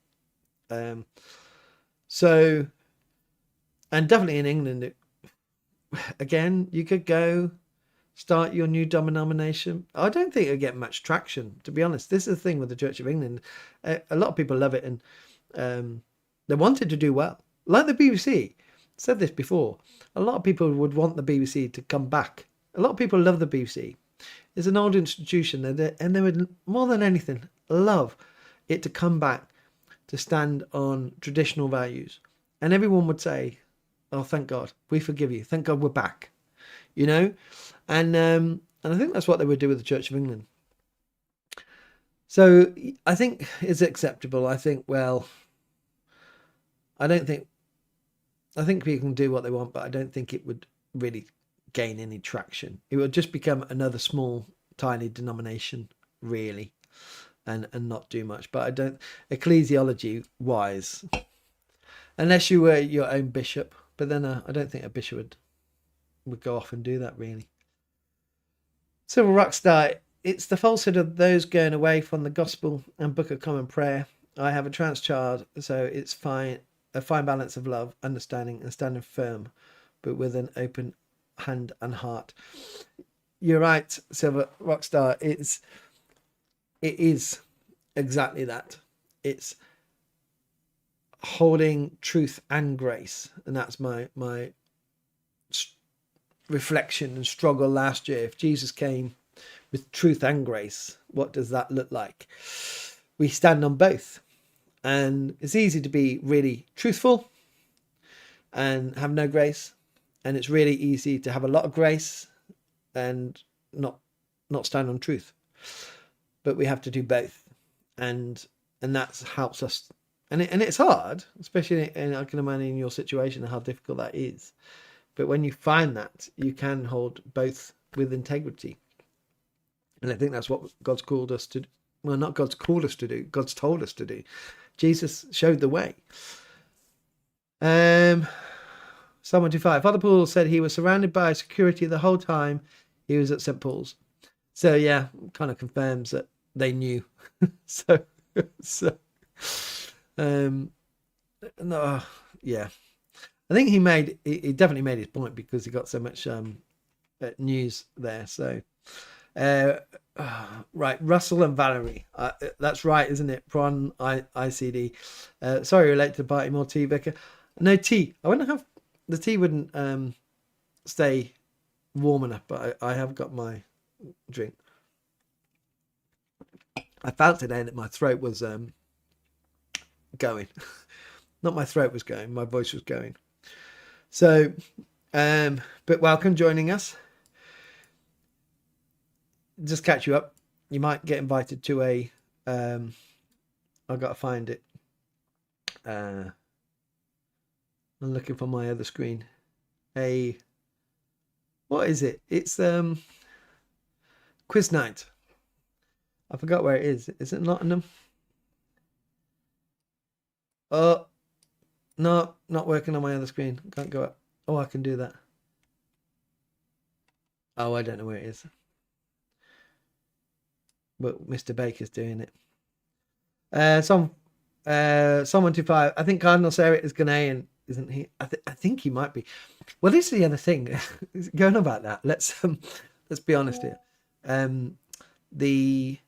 So, and definitely in England, again, you could go start your new denomination. I don't think it'll get much traction, to be honest. This is the thing with the Church of England. A lot of people love it, and they wanted to do well. Like the BBC, said this before. A lot of people would want the BBC to come back. A lot of people love the BBC. It's an old institution, and they would, more than anything, love it to come back to stand on traditional values. And everyone would say, oh, thank God, we forgive you. Thank God we're back. You know? And I think that's what they would do with the Church of England. So I think it's acceptable. I think, well, I think people can do what they want, but I don't think it would really gain any traction. It would just become another small, tiny denomination, really, and not do much. But I don't, ecclesiology-wise, unless you were your own bishop, but then I don't think a bishop would go off and do that, really. Civil Rockstar, it's the falsehood of those going away from the gospel and Book of Common Prayer. I have a trans child, so it's fine. A fine balance of love, understanding, and standing firm, but with an open hand and heart. You're right, Silver Rockstar. It is exactly that. It's holding truth and grace, and that's my reflection and struggle last year. If Jesus came with truth and grace, what does that look like? We stand on both. And it's easy to be really truthful and have no grace. And it's really easy to have a lot of grace and not stand on truth. But we have to do both. And that helps us. And it's hard, especially I can imagine in your situation how difficult that is. But when you find that, you can hold both with integrity. And I think that's what God's called us to do. Well, not God's called us to do. God's told us to do. Jesus showed the way. Psalm 125. Father Paul said he was surrounded by security the whole time he was at St. Paul's. So yeah, kind of confirms that they knew. No, yeah. I think he definitely made his point because he got so much news there. So right, Russell and Valerie, that's right, isn't it? Prawn ICD. Sorry, relate to party, more tea, Vicar. No tea. I wonder if the tea wouldn't stay warm enough, but I have got my drink. I felt today that my throat was going. Not my throat was going, my voice was going. So, but welcome joining us. Just catch you up. You might get invited to a I've got to find it. I'm looking for my other screen. What is it? It's quiz night. I forgot where it is. Is it Nottingham? Oh no, not working on my other screen. Can't go up. Oh, I can do that. Oh, I don't know where it is. But Mr. Baker's doing it. Someone 125. I think Cardinal Sarah is Ghanaian, isn't he? I think he might be. Well, this is the other thing. Going about that. Let's be honest here. the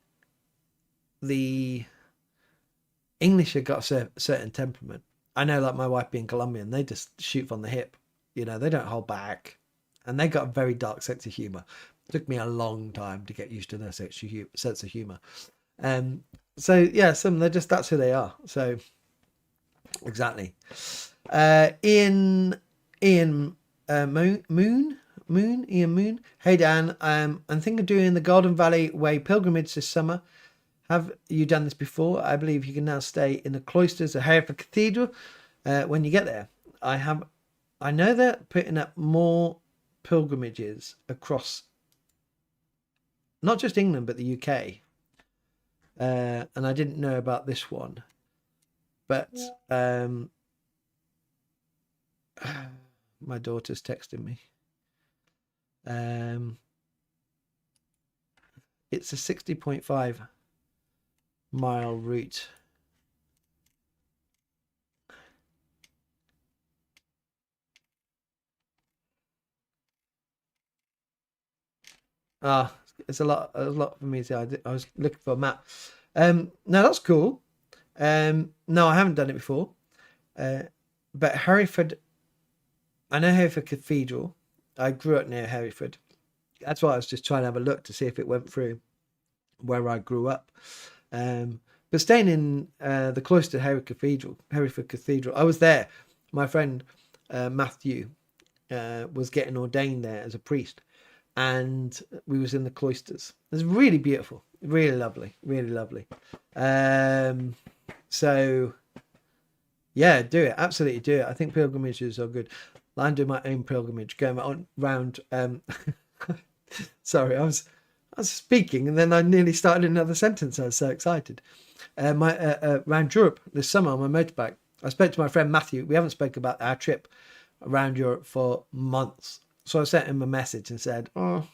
English have got a certain temperament. I know, like my wife being Colombian, they just shoot from the hip. You know, they don't hold back, and they got a very dark sense of humor. It took me a long time to get used to their sense of humor. So yeah, that's who they are. So exactly. Ian Ian Moon. Hey Dan, I'm thinking of doing the Golden Valley Way pilgrimage this summer. Have you done this before? I believe you can now stay in the cloisters of Hereford Cathedral when you get there. I know they're putting up more pilgrimages across not just England but the UK. And I didn't know about this one. But my daughter's texting me. It's a 60.5 mile route. It's a lot for me to say. I was looking for a map. No, that's cool. No, I haven't done it before. But Hereford, I know Hereford Cathedral. I grew up near Hereford. That's why I was just trying to have a look to see if it went through where I grew up. But staying in the cloister Hereford Cathedral, I was there. My friend Matthew was getting ordained there as a priest, and we was in the cloisters. It was really beautiful, really lovely, really lovely. So yeah, do it, absolutely do it. I think pilgrimages are good. I'm doing my own pilgrimage, going on round. Sorry, I was speaking and then I nearly started another sentence. I was so excited. Around Europe this summer on my motorbike. I spoke to my friend Matthew. We haven't spoken about our trip around Europe for months. So I sent him a message and said, I'm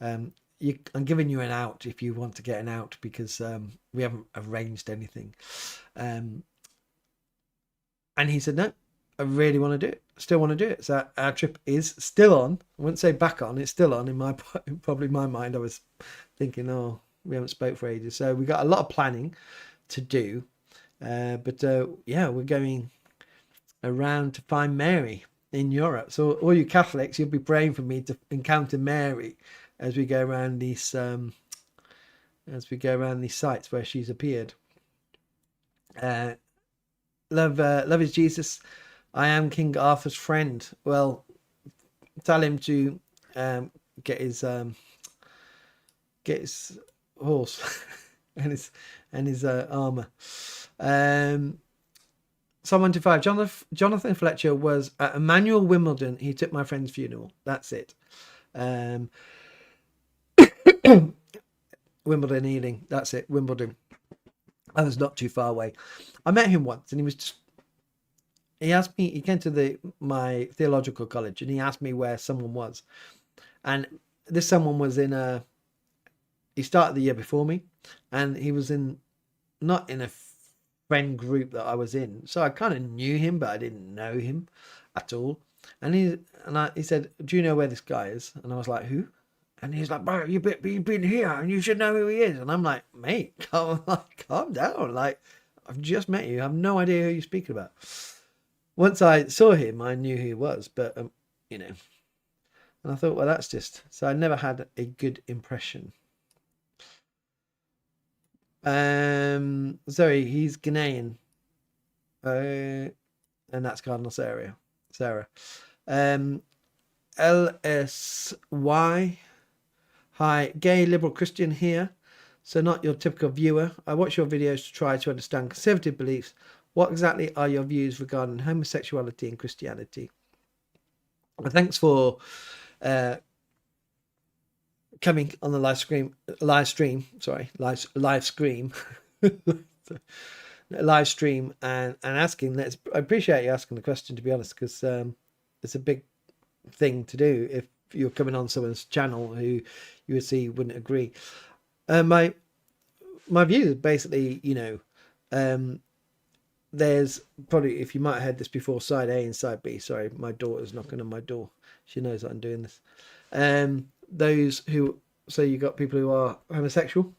giving you an out if you want to get an out, because we haven't arranged anything. And he said, no, I really want to do it. Still want to do it. So our trip is still on. I wouldn't say back on. It's still on in probably my mind. I was thinking, we haven't spoke for ages. So we got a lot of planning to do. But we're going around to find Mary in Europe. So all you Catholics, you'll be praying for me to encounter Mary as we go around these sites where she's appeared. Love is Jesus. I am King Arthur's friend. Well, tell him to get his horse and his armor. Psalm 125. Jonathan Fletcher was at Emmanuel Wimbledon. He took my friend's funeral. That's it. Wimbledon Ealing. That's it. Wimbledon. I was not too far away. I met him once, and he asked me. He came to my theological college, and he asked me where someone was, and this someone was in he started the year before me, and he was not in a friend group that I was in, so I kind of knew him, but I didn't know him at all. And he said, "Do you know where this guy is?" And I was like, "Who?" And he's like, "Bro, you've been here, and you should know who he is." And I'm like, "Mate, calm down. Like, I've just met you. I have no idea who you're speaking about." Once I saw him, I knew who he was, but and I thought, well, that's just so. I never had a good impression. Zoe, he's Ghanaian. And that's Cardinal Sarah. LSY. Hi, gay liberal Christian here. So not your typical viewer. I watch your videos to try to understand conservative beliefs. What exactly are your views regarding homosexuality and Christianity? Well, thanks for coming on the live stream and asking. I appreciate you asking the question, to be honest, because it's a big thing to do if you're coming on someone's channel who you would see wouldn't agree. My view is basically, there's probably, if you might have heard this before, side A and side B. Sorry, my daughter's knocking on my door. She knows that I'm doing this. Those who So you got people who are homosexual,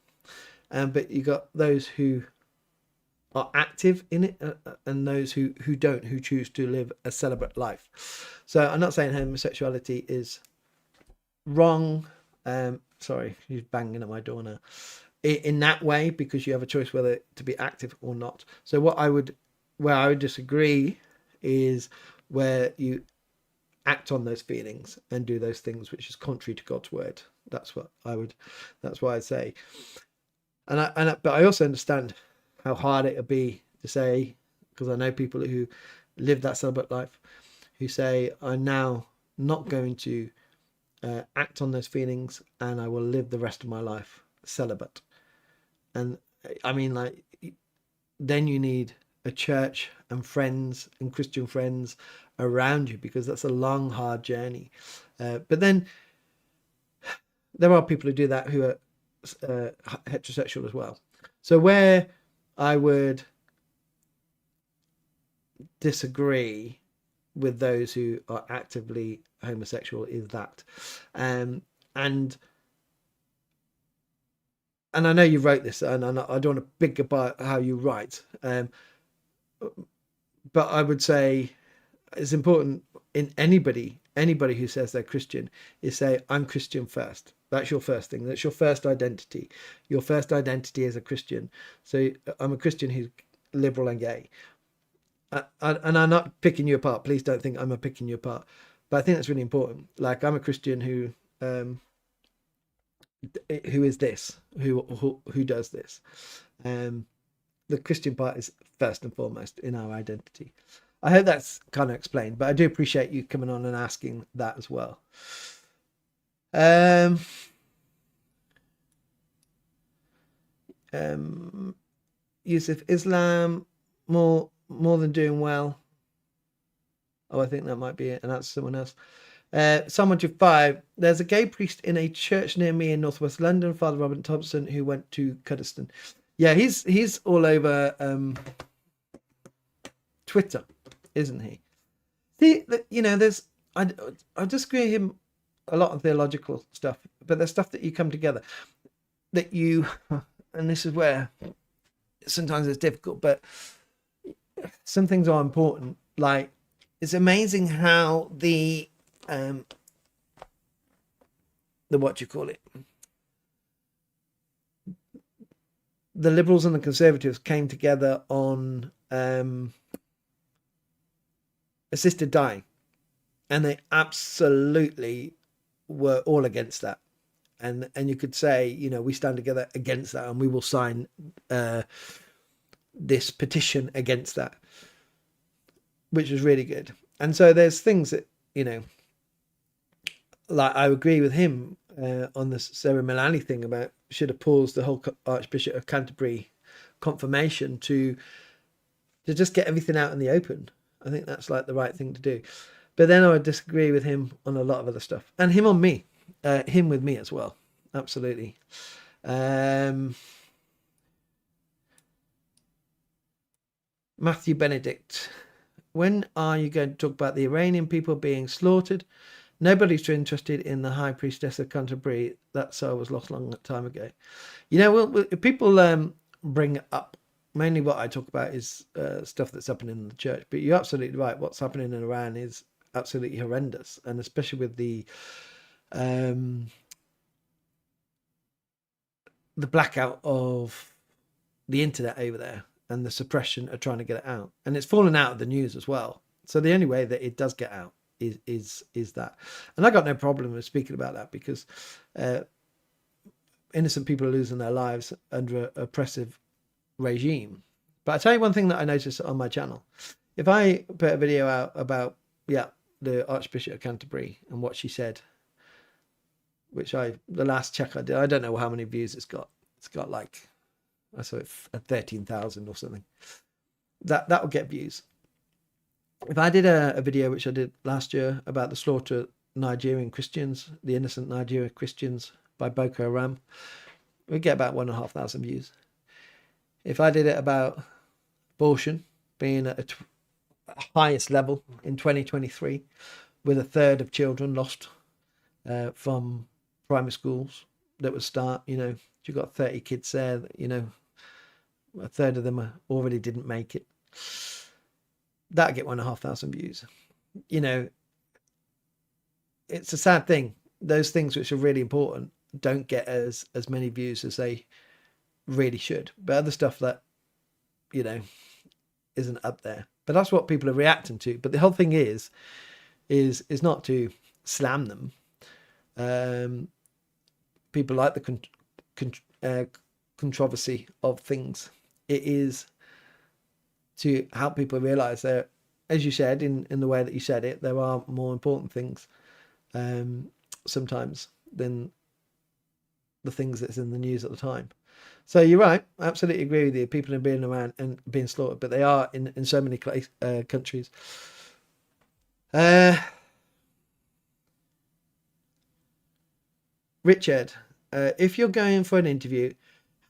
but you got those who are active in it, and those who don't, who choose to live a celibate life. So I'm not saying homosexuality is wrong. Sorry, he's banging at my door now. In that way, because you have a choice whether to be active or not. So where I would disagree is where you act on those feelings and do those things which is contrary to God's word. That's why I'd say. But I also understand how hard it would be to say, because I know people who live that celibate life who say, I'm now not going to act on those feelings, and I will live the rest of my life celibate. And I mean, like, then you need a church and friends and Christian friends around you, because that's a long, hard journey. But then there are people who do that who are heterosexual as well. So where I would disagree with those who are actively homosexual is that, and I know you wrote this, and I don't want to big about how you write, but I would say it's important in anybody who says they're Christian is say, I'm Christian first. That's your first thing. That's your first identity. Your first identity is a Christian. So I'm a Christian who's liberal and gay. And I'm not picking you apart. Please don't think I'm picking you apart. But I think that's really important. Like, I'm a Christian who is this, who does this. The Christian part is first and foremost in our identity. I hope that's kind of explained, but I do appreciate you coming on and asking that as well. Yusuf, Islam more than doing well. Oh, I think that might be it, and that's someone else. Psalm 105. There's a gay priest in a church near me in northwest London, Father Robert Thompson, who went to Cuddesdon. Yeah, he's all over Twitter, isn't he? There's I disagree with him a lot on theological stuff, but there's stuff that you come together that you, and this is where sometimes it's difficult, but some things are important. Like, it's amazing how the what you call it, the liberals and the conservatives came together on assisted dying, and they absolutely were all against that. And you could say, we stand together against that, and we will sign this petition against that, which is really good. And so there's things that, like, I agree with him on the Sarah Milani thing about should have paused the whole Archbishop of Canterbury confirmation to just get everything out in the open. I think that's like the right thing to do. But then I would disagree with him on a lot of other stuff, and him on me, him with me as well. Absolutely. Matthew Benedict, when are you going to talk about the Iranian people being slaughtered? Nobody's too interested in the High Priestess of Canterbury. That soul was lost a long time ago. People bring up, mainly what I talk about is stuff that's happening in the church. But you're absolutely right. What's happening in Iran is absolutely horrendous, and especially with the blackout of the internet over there and the suppression of trying to get it out, and it's fallen out of the news as well. So the only way that it does get out is that, and I got no problem with speaking about that, because innocent people are losing their lives under an oppressive regime. But I tell you one thing that I noticed on my channel: if I put a video out about the Archbishop of Canterbury and what she said, which the last check I did, I don't know how many views it's got. It's got like, I saw it at 13,000 or something. That will get views. If I did a video which I did last year about the slaughter of Nigerian Christians, the innocent Nigerian Christians by Boko Haram, we'd get about 1,500 views. If I did it about abortion being at a highest level in 2023, with a third of children lost from primary schools that would start, you've got 30 kids there, a third of them already didn't make it. That'd get 1,500 views. It's a sad thing. Those things which are really important don't get as many views as they really should. But other stuff that, isn't up there. But that's what people are reacting to. But the whole thing is not to slam them. People like the controversy of things. It is to help people realize that, as you said, in the way that you said it, there are more important things sometimes than the things that's in the news at the time. So you're right. I absolutely agree with you. People are being around and being slaughtered, but they are in so many countries. Richard, if you're going for an interview,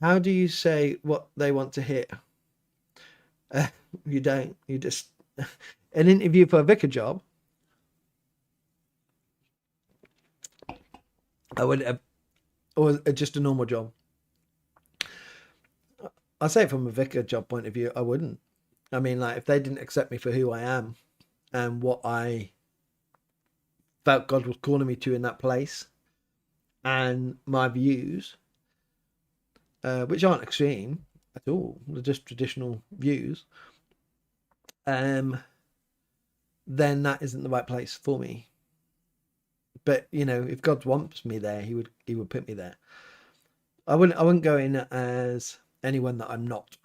how do you say what they want to hear? You don't. You just an interview for a vicar job. I would have, or just a normal job. I say from a vicar job point of view, I wouldn't. I mean, like, if they didn't accept me for who I am and what I felt God was calling me to in that place, and my views, which aren't extreme at all, they're just traditional views, then that isn't the right place for me. But if God wants me there, he would put me there. I wouldn't go in as anyone that I'm not.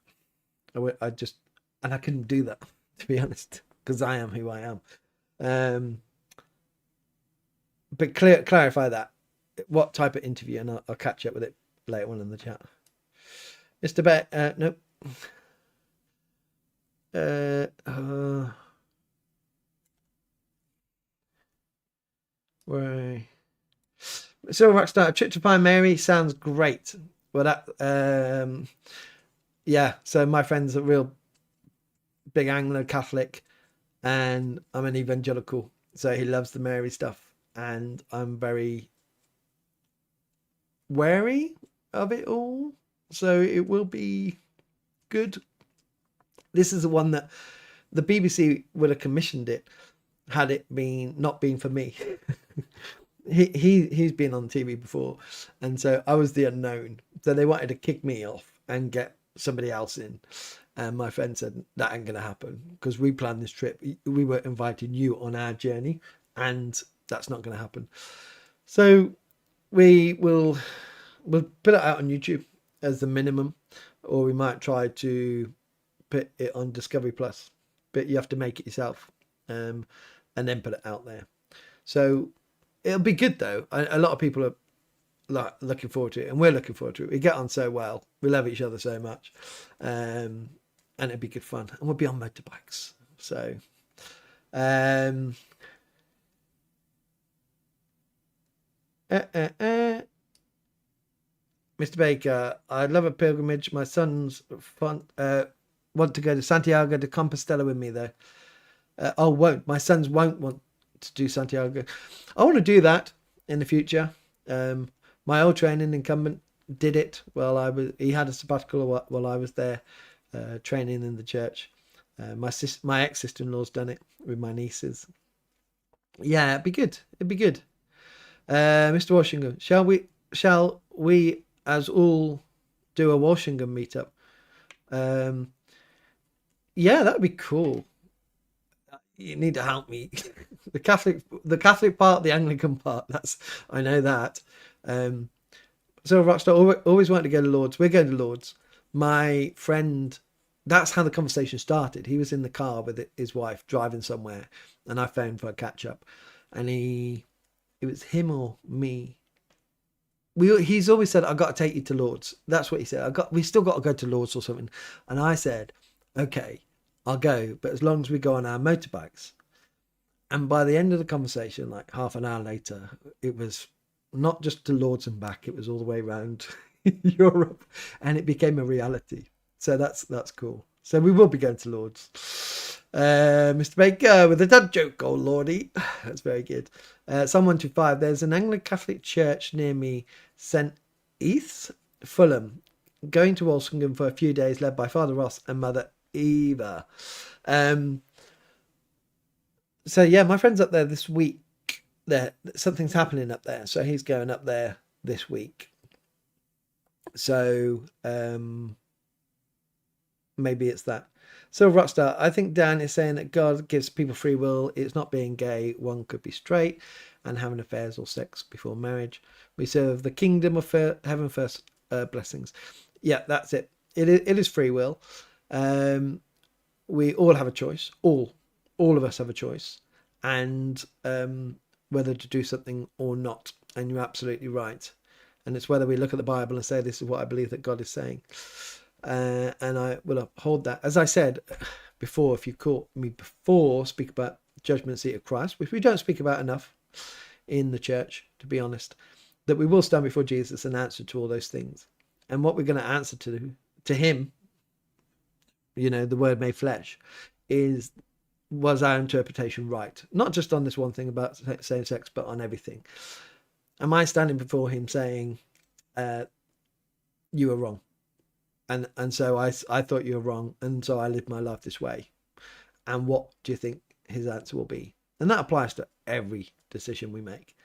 And I couldn't do that, to be honest, because I am who I am. But clarify that. What type of interview, and I'll catch up with it later on in the chat. Mr. Bet, nope. Right. So Rockstar, trip to Pine Mary sounds great. Well, that yeah. So my friend's a real big Anglo-Catholic, and I'm an evangelical. So he loves the Mary stuff, and I'm very wary of it all. So it will be good. This is the one that the BBC would have commissioned it had it not been for me. He's been on TV before, and so I was the unknown. So they wanted to kick me off and get somebody else in. And my friend said, that ain't going to happen, because we planned this trip. We were inviting you on our journey, and that's not going to happen. So we'll put it out on YouTube as the minimum, or we might try to put it on Discovery Plus, but you have to make it yourself, and then put it out there. So it'll be good though. A lot of people are looking forward to it, and we're looking forward to it. We get on so well. We love each other so much. And it'd be good fun. And we'll be on motorbikes. So, Mr. Baker, I love a pilgrimage. My sons want to go to Santiago de Compostela with me though. My sons won't want to do Santiago. I want to do that in the future. My old training incumbent did it while he had a sabbatical while I was there training in the church. My ex-sister-in-law's done it with my nieces. Yeah, it'd be good. Mr. Washington, shall we as all do a Washington meetup? Yeah, that'd be cool. You need to help me. the Catholic part, the Anglican part. I know that. So Rockstar always wanted to go to Lord's. We're going to Lord's. My friend, that's how the conversation started. He was in the car with his wife driving somewhere, and I phoned for a catch up, and it was him or me. He's always said, "I've got to take you to Lord's." That's what he said. We still got to go to Lord's or something. And I said, "Okay, I'll go, but as long as we go on our motorbikes." And by the end of the conversation, like half an hour later, it was not just to Lord's and back, it was all the way around Europe, and it became a reality. So that's cool. So we will be going to Lord's. Mr. Baker with a dad joke, oh lordy. That's very good. Psalm 125, there's an Anglo-Catholic church near me, St. East Fulham, going to Walsingham for a few days, led by Father Ross and Mother Eva. So yeah, my friend's up there this week. There, something's happening up there, so he's going up there this week. So maybe it's that. So Rockstar, I think Dan is saying that God gives people free will. It's not being gay. One could be straight and having affairs or sex before marriage. We serve the kingdom of heaven first. Blessings. Yeah, that's it. It is free will. We all have a choice. All of us have a choice, and whether to do something or not. And you're absolutely right. And it's whether we look at the Bible and say, this is what I believe that God is saying. And I will uphold that. As I said before, if you caught me before, speak about judgment seat of Christ, which we don't speak about enough in the church, to be honest, that we will stand before Jesus and answer to all those things. And what we're going to answer to him, you know, the word made flesh, was our interpretation right? Not just on this one thing about same sex, but on everything. Am I standing before him saying, you were wrong? And so I thought you were wrong, and so I lived my life this way. And what do you think his answer will be? And that applies to every decision we make.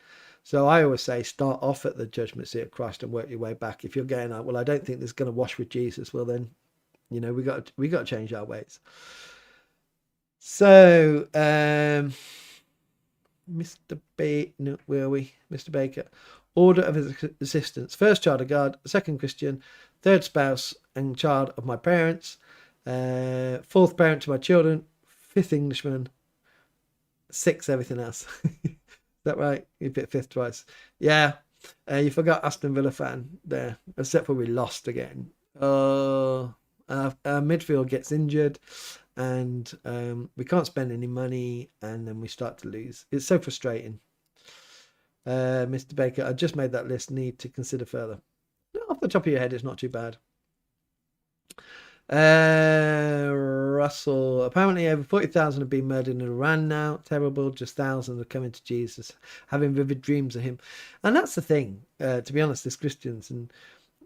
So I always say, start off at the judgment seat of Christ and work your way back. If you're going like, well, I don't think this is going to wash with Jesus, well then, you know, we got to change our ways. So Mr. Baker, order of existence: first child of God, second Christian, third spouse and child of my parents, fourth parent to my children, fifth Englishman, sixth everything else. Is that right? You picked fifth twice. Yeah. You forgot Aston Villa fan there, except for we lost again. Our midfield gets injured, and we can't spend any money, and then we start to lose. It's so frustrating. Mr. Baker, I just made that list. Need to consider further. Off the top of your head, it's not too bad. Russell, apparently over 40,000 have been murdered in Iran now. Terrible. Just thousands are coming to Jesus, having vivid dreams of him. And that's the thing, to be honest, as Christians. And,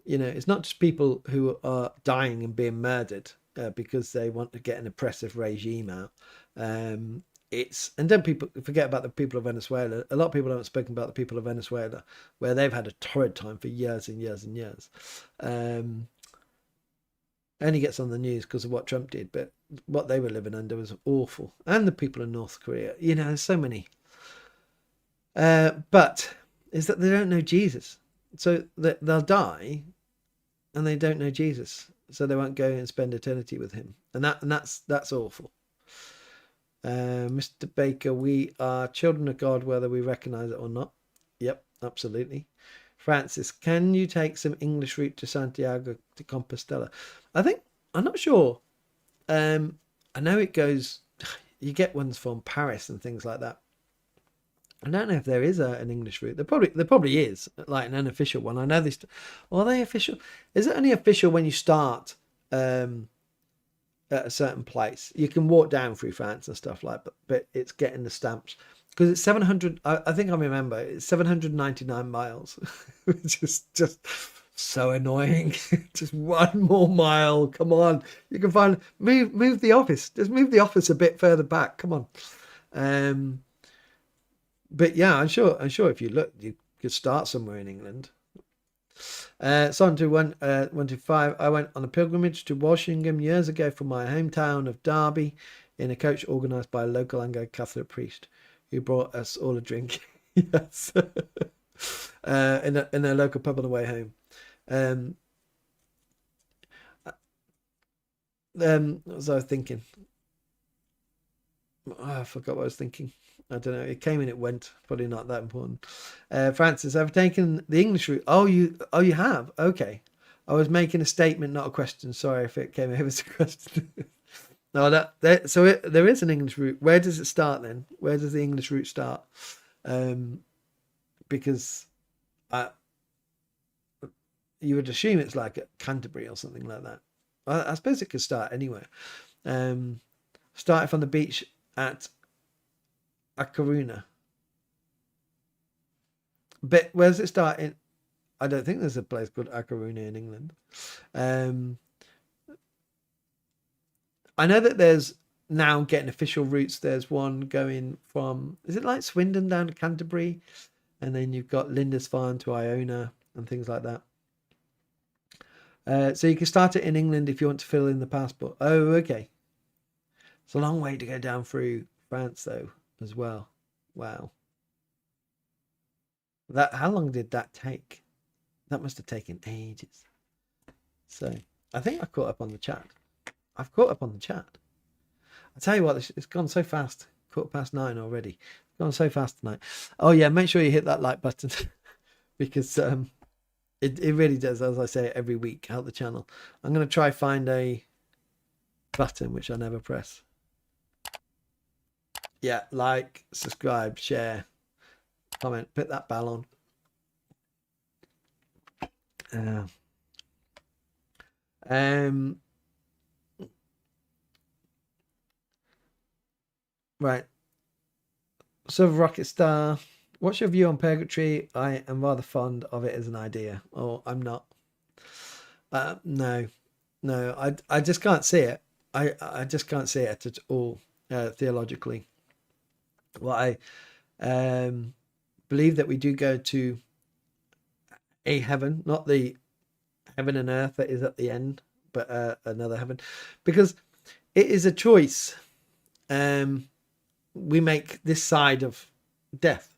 you know, it's not just people who are dying and being murdered because they want to get an oppressive regime out. And don't people forget about the people of Venezuela. A lot of people haven't spoken about the people of Venezuela, where they've had a torrid time for years and years and years. Only gets on the news because of what Trump did, but what they were living under was awful. And the people in North Korea, you know, there's so many. But is that they don't know Jesus. So they'll die and they don't know Jesus. So they won't go and spend eternity with him. And that's awful. Mr. Baker, we are children of God, whether we recognize it or not. Yep, absolutely. Francis, can you take some English route to Santiago de Compostela? I'm not sure. I know it goes, you get ones from Paris and things like that. I don't know if there is an English route. There probably is, like an unofficial one. I know this. Are they official? Is it only official when you start at a certain place? You can walk down through France and stuff like that, but it's getting the stamps. Because it's 700, I think I remember, it's 799 miles, which is just so annoying. Just one more mile, come on. You can move the office. Just move the office a bit further back, come on. But yeah, I'm sure if you look, you could start somewhere in England. So on to 125. I went on a pilgrimage to Walsingham years ago from my hometown of Derby in a coach organised by a local Anglo Catholic priest, who brought us all a drink. Yes. in a local pub on the way home. What was I thinking? I forgot what I was thinking. I don't know. It came and it went. Probably not that important. Francis, I've taken the English route. Oh, you have? Okay. I was making a statement, not a question. Sorry if it came over as a question. No, there is an English route. Where does it start then? Where does the English route start? Because you would assume it's like at Canterbury or something like that. I suppose it could start anywhere. Starting from the beach at A Coruña. But where does it start in? I don't think there's a place called A Coruña in England. I know that there's now getting official routes. There's one going from, is it like Swindon down to Canterbury? And then you've got Lindisfarne to Iona and things like that. So you can start it in England if you want to fill in the passport. Oh, okay. It's a long way to go down through France, though, as well. Wow. How long did that take? That must have taken ages. So I think I caught up on the chat. I've caught up on the chat. I tell you what, it's gone so fast. 9:15 already. It's gone so fast tonight. Oh yeah, make sure you hit that like button because it really does, as I say every week, help the channel. I'm going to try find a button which I never press. Yeah, like, subscribe, share, comment, put that bell on. Right. So Rocket Star, what's your view on purgatory? I am rather fond of it as an idea. Oh, I'm not. No, I just can't see it. I just can't see it at all theologically. Well, I believe that we do go to a heaven, not the heaven and earth that is at the end, but another heaven, because it is a choice. We make this side of death.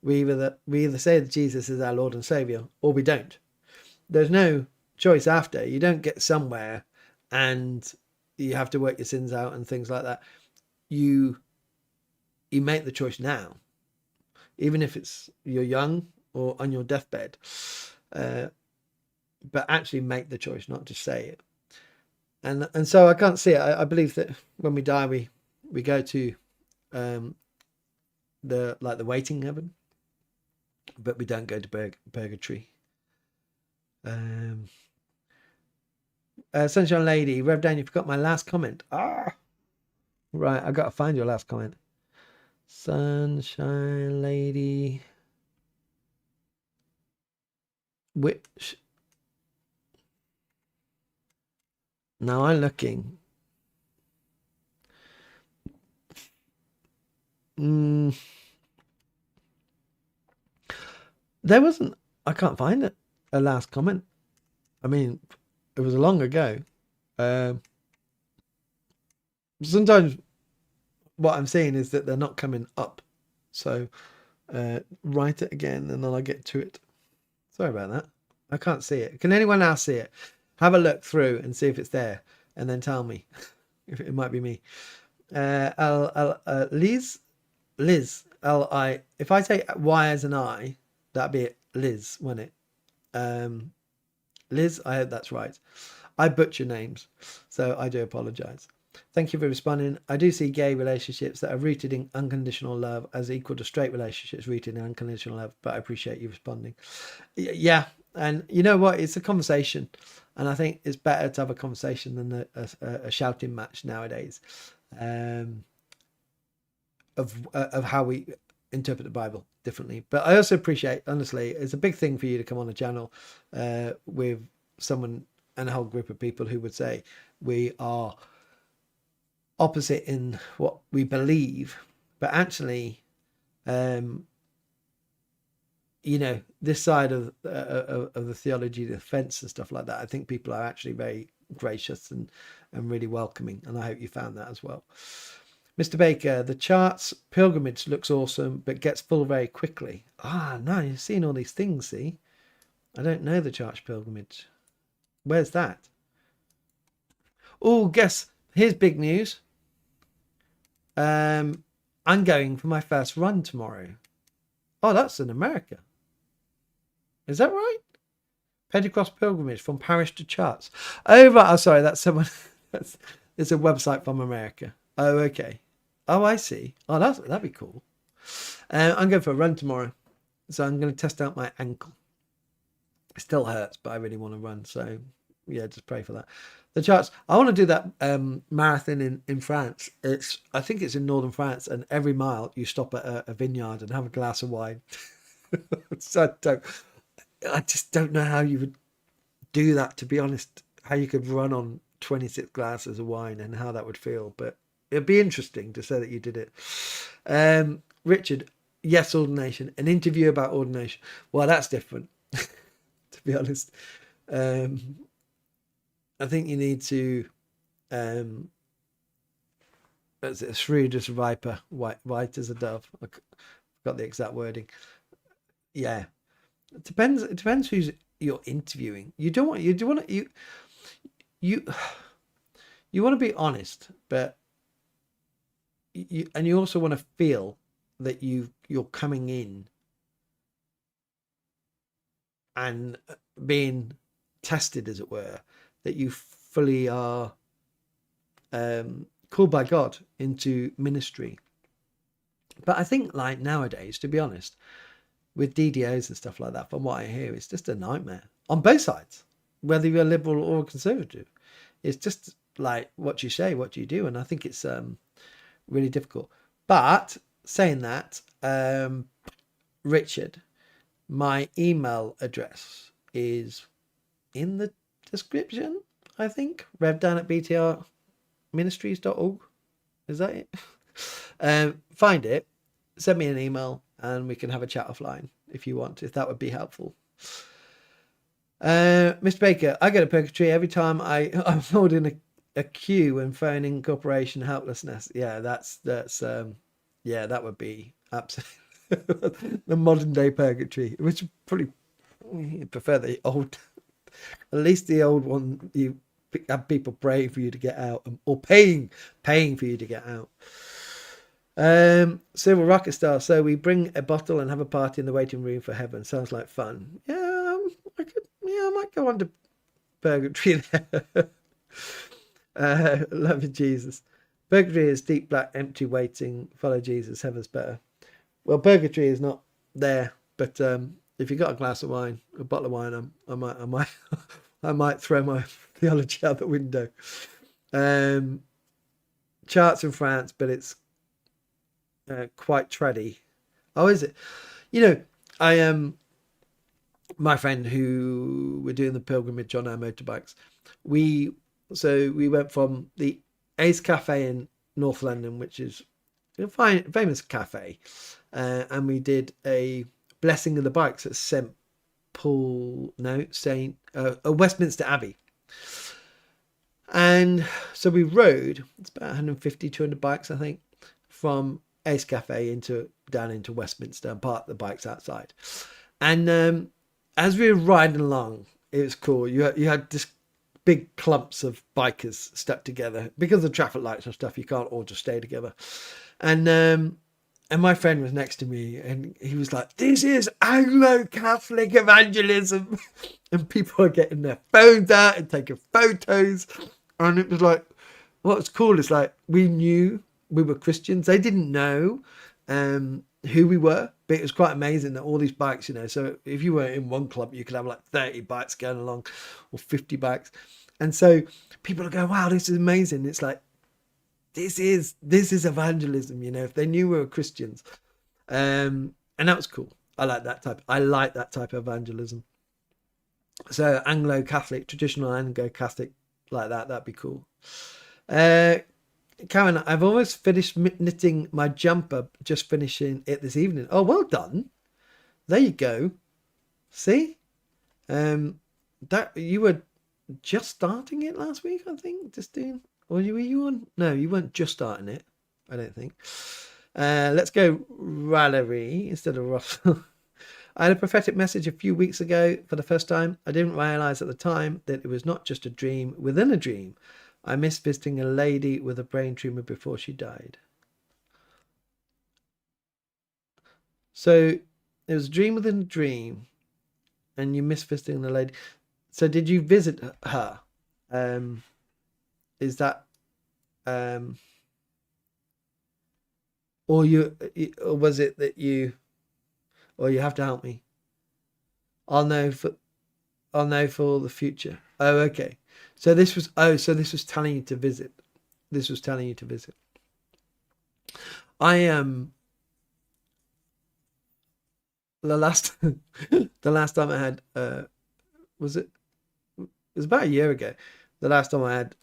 We either say that Jesus is our Lord and Savior, or we don't. There's no choice after. You don't get somewhere and you have to work your sins out and things like that. You make the choice now, even if you're young or on your deathbed. But actually make the choice, not just say it. And so I can't see it. I believe that when we die, we go to the waiting heaven, but we don't go to purgatory. Sunshine Lady, Rev Dan, you forgot my last comment. Right, I got to find your last comment. Sunshine Lady, which now I'm looking. There wasn't, I can't find it, a last comment. I mean, it was long ago. Sometimes what I'm seeing is that they're not coming up. So write it again and then I'll get to it. Sorry about that. I can't see it. Can anyone else see it? Have a look through and see if it's there and then tell me if it might be me. Liz, L-I. If I say Y as an I, that'd be it. Liz, wouldn't it? Liz, I hope that's right. I butcher names, so I do apologize. Thank you for responding. I do see gay relationships that are rooted in unconditional love as equal to straight relationships rooted in unconditional love, but I appreciate you responding. Yeah, and you know what? It's a conversation, and I think it's better to have a conversation than a shouting match nowadays of how we interpret the Bible differently. But I also appreciate, honestly, it's a big thing for you to come on a channel with someone and a whole group of people who would say we are opposite in what we believe, but actually this side of the theology, the fence and stuff like that, I think people are actually very gracious and really welcoming, and I hope you found that as well. Mr. Baker, the charts pilgrimage looks awesome but gets full very quickly. No, you've seen all these things. See, I don't know the charts pilgrimage. Where's that? Oh, guess here's big news. I'm going for my first run tomorrow. Oh, that's in America. Is that right? Pentecost pilgrimage from parish to charts. Oh, right. Oh, sorry. That's someone. It's a website from America. Oh, okay. Oh, I see. Oh, that'd be cool. I'm going for a run tomorrow, so I'm going to test out my ankle. It still hurts, but I really want to run. So, yeah, just pray for that. The charts. I want to do that marathon in France. I think it's in northern France, and every mile you stop at a vineyard and have a glass of wine. So I just don't know how you would do that, to be honest, how you could run on 26 glasses of wine and how that would feel. But it'd be interesting to say that you did it. Richard, yes, ordination. An interview about ordination. Well, that's different, to be honest. I think you need to, as it, shrewd as a viper, white as a dove. I got the exact wording. Yeah, it depends. It depends who's you're interviewing. You don't want you want to be honest, but you also want to feel that you're coming in and being tested, as it were, that you fully are called by God into ministry. But I think, like, nowadays, to be honest, with DDOs and stuff like that, from what I hear, it's just a nightmare on both sides, whether you're liberal or conservative. It's just like what you say, what you do, and I think it's really difficult. But saying that, Richard, my email address is in the description, I think. Rev Dan at btrministries.org. Is that it? Find it, send me an email, and we can have a chat offline if you want, if that would be helpful. Mr. Baker, I go to purgatory every time I'm holding a queue and phoning corporation helplessness. Yeah, that's yeah, that would be absolutely the modern day purgatory, which probably prefer the old, at least the old one. You have people praying for you to get out, or paying for you to get out. Civil Rocket Star. So we bring a bottle and have a party in the waiting room for heaven. Sounds like fun. Yeah, I might go on to purgatory there. Love you, Jesus. Purgatory is deep, black, empty, waiting. Follow Jesus. Heaven's better. Well, purgatory is not there, but if you got a glass of wine, a bottle of wine, I might throw my theology out the window. Charts in France, but it's quite traddy. Oh, is it? You know, I my friend who were doing the pilgrimage on our motorbikes, we went from the Ace Cafe in North London, which is a famous cafe, and we did a blessing of the bikes at Westminster Abbey. And so we rode, it's about 150, 200 bikes, I think, from Ace Cafe down into Westminster, and parked the bikes outside. And as we were riding along, it was cool. You had this big clumps of bikers stuck together because of traffic lights and stuff. You can't all just stay together. And my friend was next to me, and he was like, "This is Anglo-Catholic evangelism," and people are getting their phones out and taking photos. And it was like, what's cool is, like, we knew we were Christians. They didn't know who we were, but it was quite amazing that all these bikes, you know, so if you were in one club, you could have like 30 bikes going along, or 50 bikes. And so people are going, wow, this is amazing. It's like, this is evangelism, you know, if they knew we were Christians. And that was cool. I like that type of evangelism. So Anglo-Catholic, traditional Anglo-Catholic, like that'd be cool. Karen, I've almost finished knitting my jumper, just finishing it this evening. Oh, well done. There you go. See? That you were just starting it last week, I think. Were you on? No, you weren't just starting it, I don't think. Let's go Raleigh instead of Russell. I had a prophetic message a few weeks ago for the first time. I didn't realize at the time that it was not just a dream within a dream. I missed visiting a lady with a brain tumor before she died. So it was a dream within a dream, and you missed visiting the lady. So did you visit her? Is that, or was it that you? Or you have to help me. I'll know for the future. Oh, okay. So this was telling you to visit. the last the last time I had was it was about a year ago. The last time I had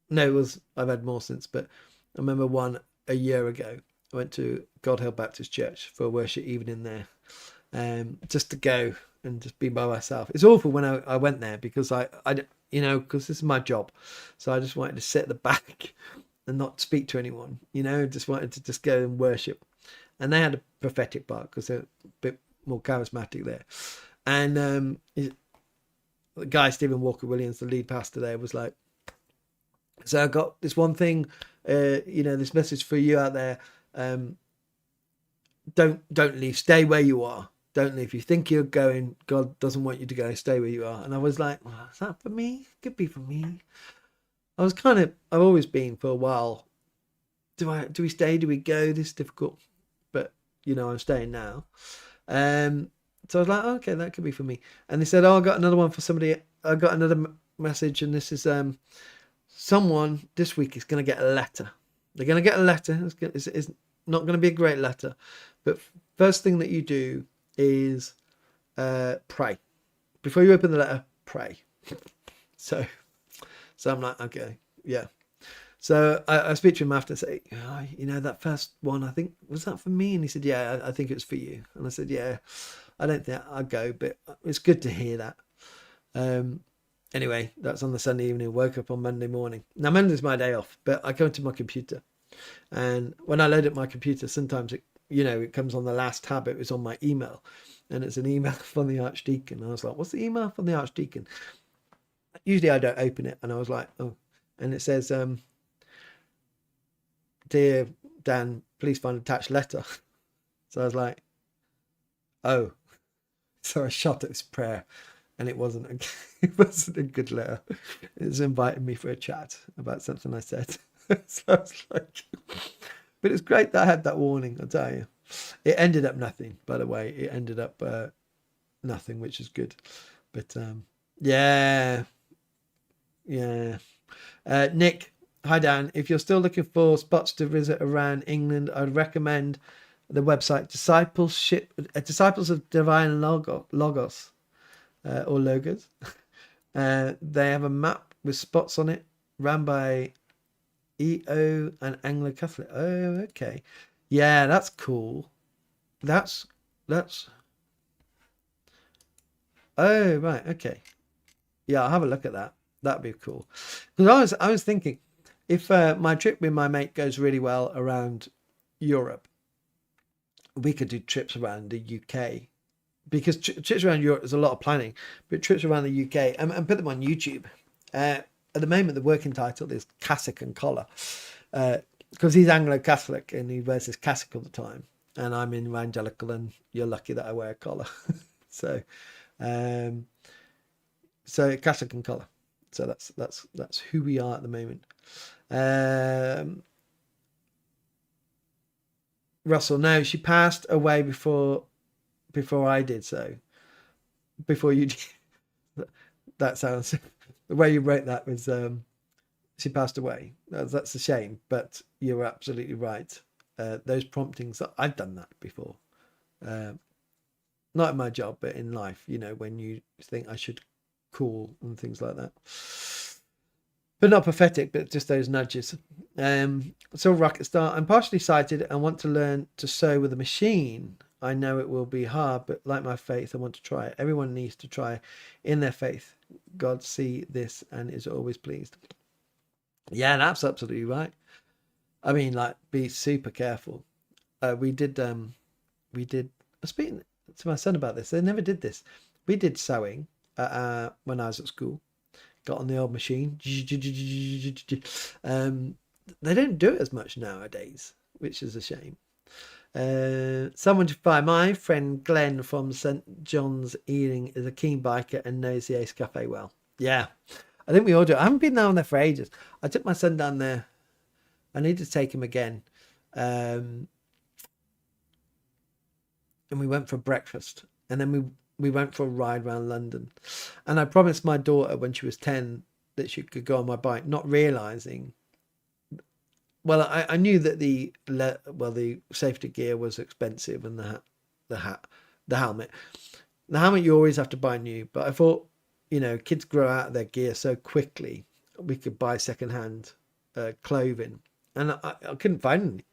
no, it was I've had more since, but I remember one a year ago. I went to God Hill Baptist Church for a worship evening there, just to go and just be by myself. It's awful when I went there because I because this is my job, so I just wanted to sit at the back and not speak to anyone. Just wanted to just go and worship. And they had a prophetic part because they're a bit more charismatic there. And the guy Stephen Walker Williams, the lead pastor there, was like, "So I got this one thing, this message for you out there. Don't leave. Stay where you are. Don't leave. If you think you're going, God doesn't want you to go. Stay where you are." And I was like, well, "Is that for me? Could be for me." I've always been for a while. Do we stay? Do we go? This is difficult, but I'm staying now. So I was like, okay, that could be for me. And they said, "Oh, I got another one for somebody. I got another message, and this is someone this week is going to get a letter. They're going to get a letter. It's not going to be a great letter, but first thing that you do is pray before you open the letter. Pray." So I'm like, okay, yeah. So I speak to him after and say, that first one, I think, was that for me? And he said, "Yeah, I think it was for you." And I said, "Yeah, I don't think I'll go, but it's good to hear that." Anyway, that's on the Sunday evening. Woke up on Monday morning. Now, Monday's my day off, but I go into my computer. And when I load up my computer, sometimes it comes on the last tab. It was on my email. And it's an email from the Archdeacon. I was like, "What's the email from the Archdeacon?" Usually I don't open it. And I was like, "Oh." And it says, "Dear Dan, please find attached letter." So I was like, "Oh." So I shot at his prayer, and it wasn't a good letter. It was inviting me for a chat about something I said. So I was like, but it's great that I had that warning, I'll tell you. It ended up nothing, by the way. It ended up nothing, which is good. But yeah. Nick, hi Dan. If you're still looking for spots to visit around England, I'd recommend the website Disciples of Divine Logos or Logos. They have a map with spots on it, run by EO and Anglo Catholic. Oh, okay. Yeah, that's cool. That's oh, right, okay. Yeah, I'll have a look at that. That'd be cool. Because I was thinking, if my trip with my mate goes really well around Europe, we could do trips around the UK. Because trips around Europe, there's a lot of planning, but trips around the UK, and put them on YouTube. At the moment, the working title is Cassock and Collar, because he's Anglo-Catholic and he wears his cassock all the time, and I'm evangelical, and you're lucky that I wear a collar. So cassock and collar. So that's who we are at the moment. Russell, no, she passed away before I did. So before you did. That sounds, the way you wrote that was she passed away. That's a shame, but you're absolutely right. Those promptings, I've done that before. Not in my job, but in life, when you think I should call and things like that. But not prophetic, but just those nudges. So rocket star, I'm partially sighted and want to learn to sew with a machine. I know it will be hard, but like my faith, I want to try it. Everyone needs to try in their faith. God see this and is always pleased. Yeah, that's absolutely right. I mean, like, be super careful. We did. Speaking to my son about this, they never did this. We did sewing when I was at school. Got on the old machine. They don't do it as much nowadays, which is a shame. Someone to buy. My friend Glenn from St John's Ealing is a keen biker and knows the Ace Cafe well. Yeah, I think we all do. I haven't been down there for ages. I took my son down there. I need to take him again. And we went for breakfast, and then we went for a ride around London. And I promised my daughter when she was 10 that she could go on my bike, not realizing. Well, I knew that the safety gear was expensive and the hat the helmet. The helmet you always have to buy new, but I thought, kids grow out of their gear so quickly, we could buy secondhand clothing, and I couldn't find any.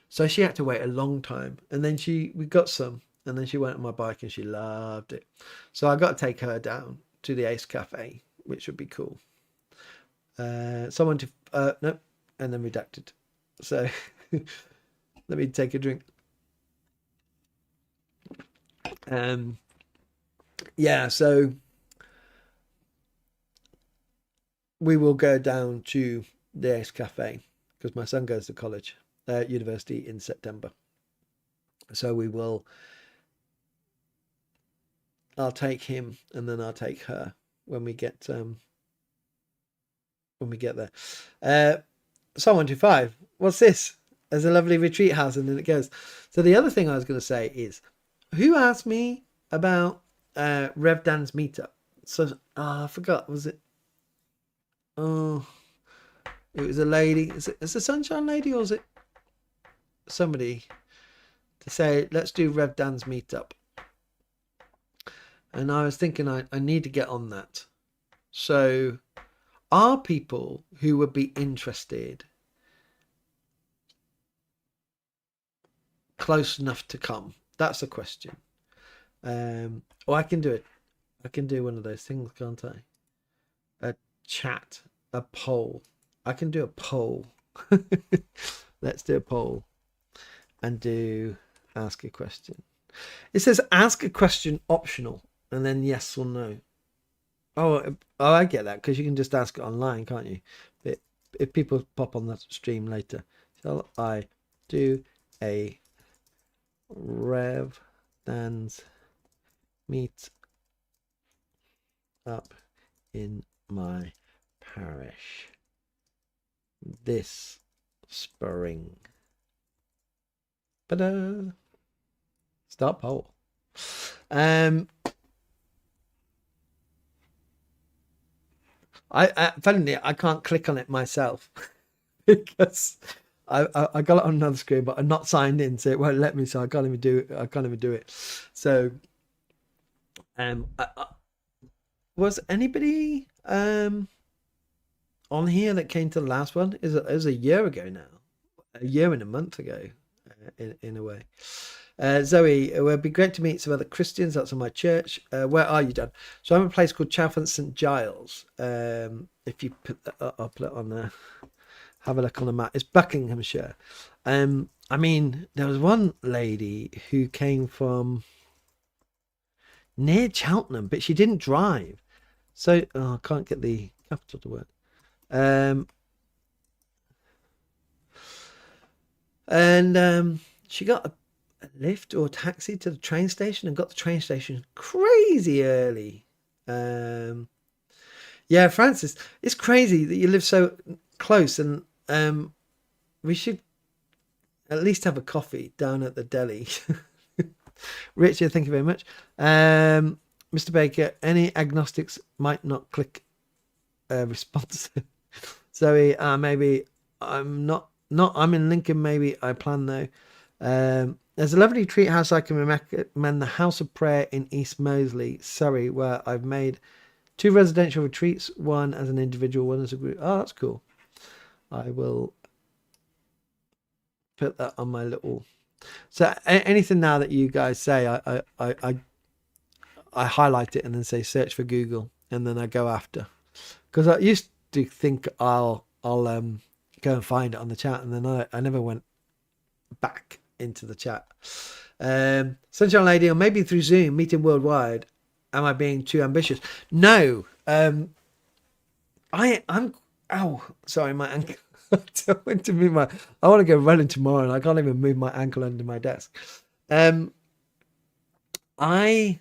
So she had to wait a long time, and then we got some, and then she went on my bike and she loved it. So I got to take her down to the Ace Cafe, which would be cool. Someone to no, and then redacted. So let me take a drink. Yeah, so we will go down to the Ace Cafe because my son goes to college, university in September. So I'll take him and then I'll take her when we get there. Psalm 125. What's this? There's a lovely retreat house, and then it goes. So the other thing I was going to say is, who asked me about Rev Dan's meetup? So I forgot. Was it? Oh, it was a lady. Is it the Sunshine Lady, or is it somebody to say let's do Rev Dan's meetup? And I was thinking I need to get on that. So are people who would be interested close enough to come? That's the question. Or I can do it. I can do one of those things, can't I? A chat, a poll. I can do a poll. Let's do a poll and do ask a question. It says ask a question optional and then yes or no. Oh, I get that, because you can just ask it online, can't you? But if people pop on the stream later, shall I do a Rev Dan's meet up in my parish this spring? Ta-da! Start poll. Finally, I can't click on it myself because I got it on another screen, but I'm not signed in, so it won't let me. So I can't even do it. So, was anybody on here that came to the last one? It was a year ago now, a year and a month ago, in a way. Zoe, it would be great to meet some other Christians. That's in my church. Where are you, Dan? So I'm in a place called Chalfont St Giles. If you put that, I'll put it on there. Have a look on the map. It's Buckinghamshire. I mean, there was one lady who came from near Cheltenham, but she didn't drive. So I can't get the capital to work. She got a lift or taxi to the train station and got the train station crazy early. Yeah, Francis, it's crazy that you live so close, and we should at least have a coffee down at the deli. Richard, thank you very much. Mr. Baker, any agnostics might not click response. Zoe, maybe I'm not I'm in Lincoln, maybe I plan though. There's a lovely retreat house I can recommend, the House of Prayer in East Moseley, Surrey, where I've made 2 residential retreats, one as an individual, one as a group. Oh, that's cool. I will put that on my little. So anything now that you guys say, I highlight it and then say search for Google, and then I go after, because I used to think I'll go and find it on the chat, and then I never went back into the chat. Sunshine Lady, or maybe through Zoom, meeting worldwide. Am I being too ambitious? No. I'm. Oh, sorry, my ankle. I want to go running tomorrow, and I can't even move my ankle under my desk. I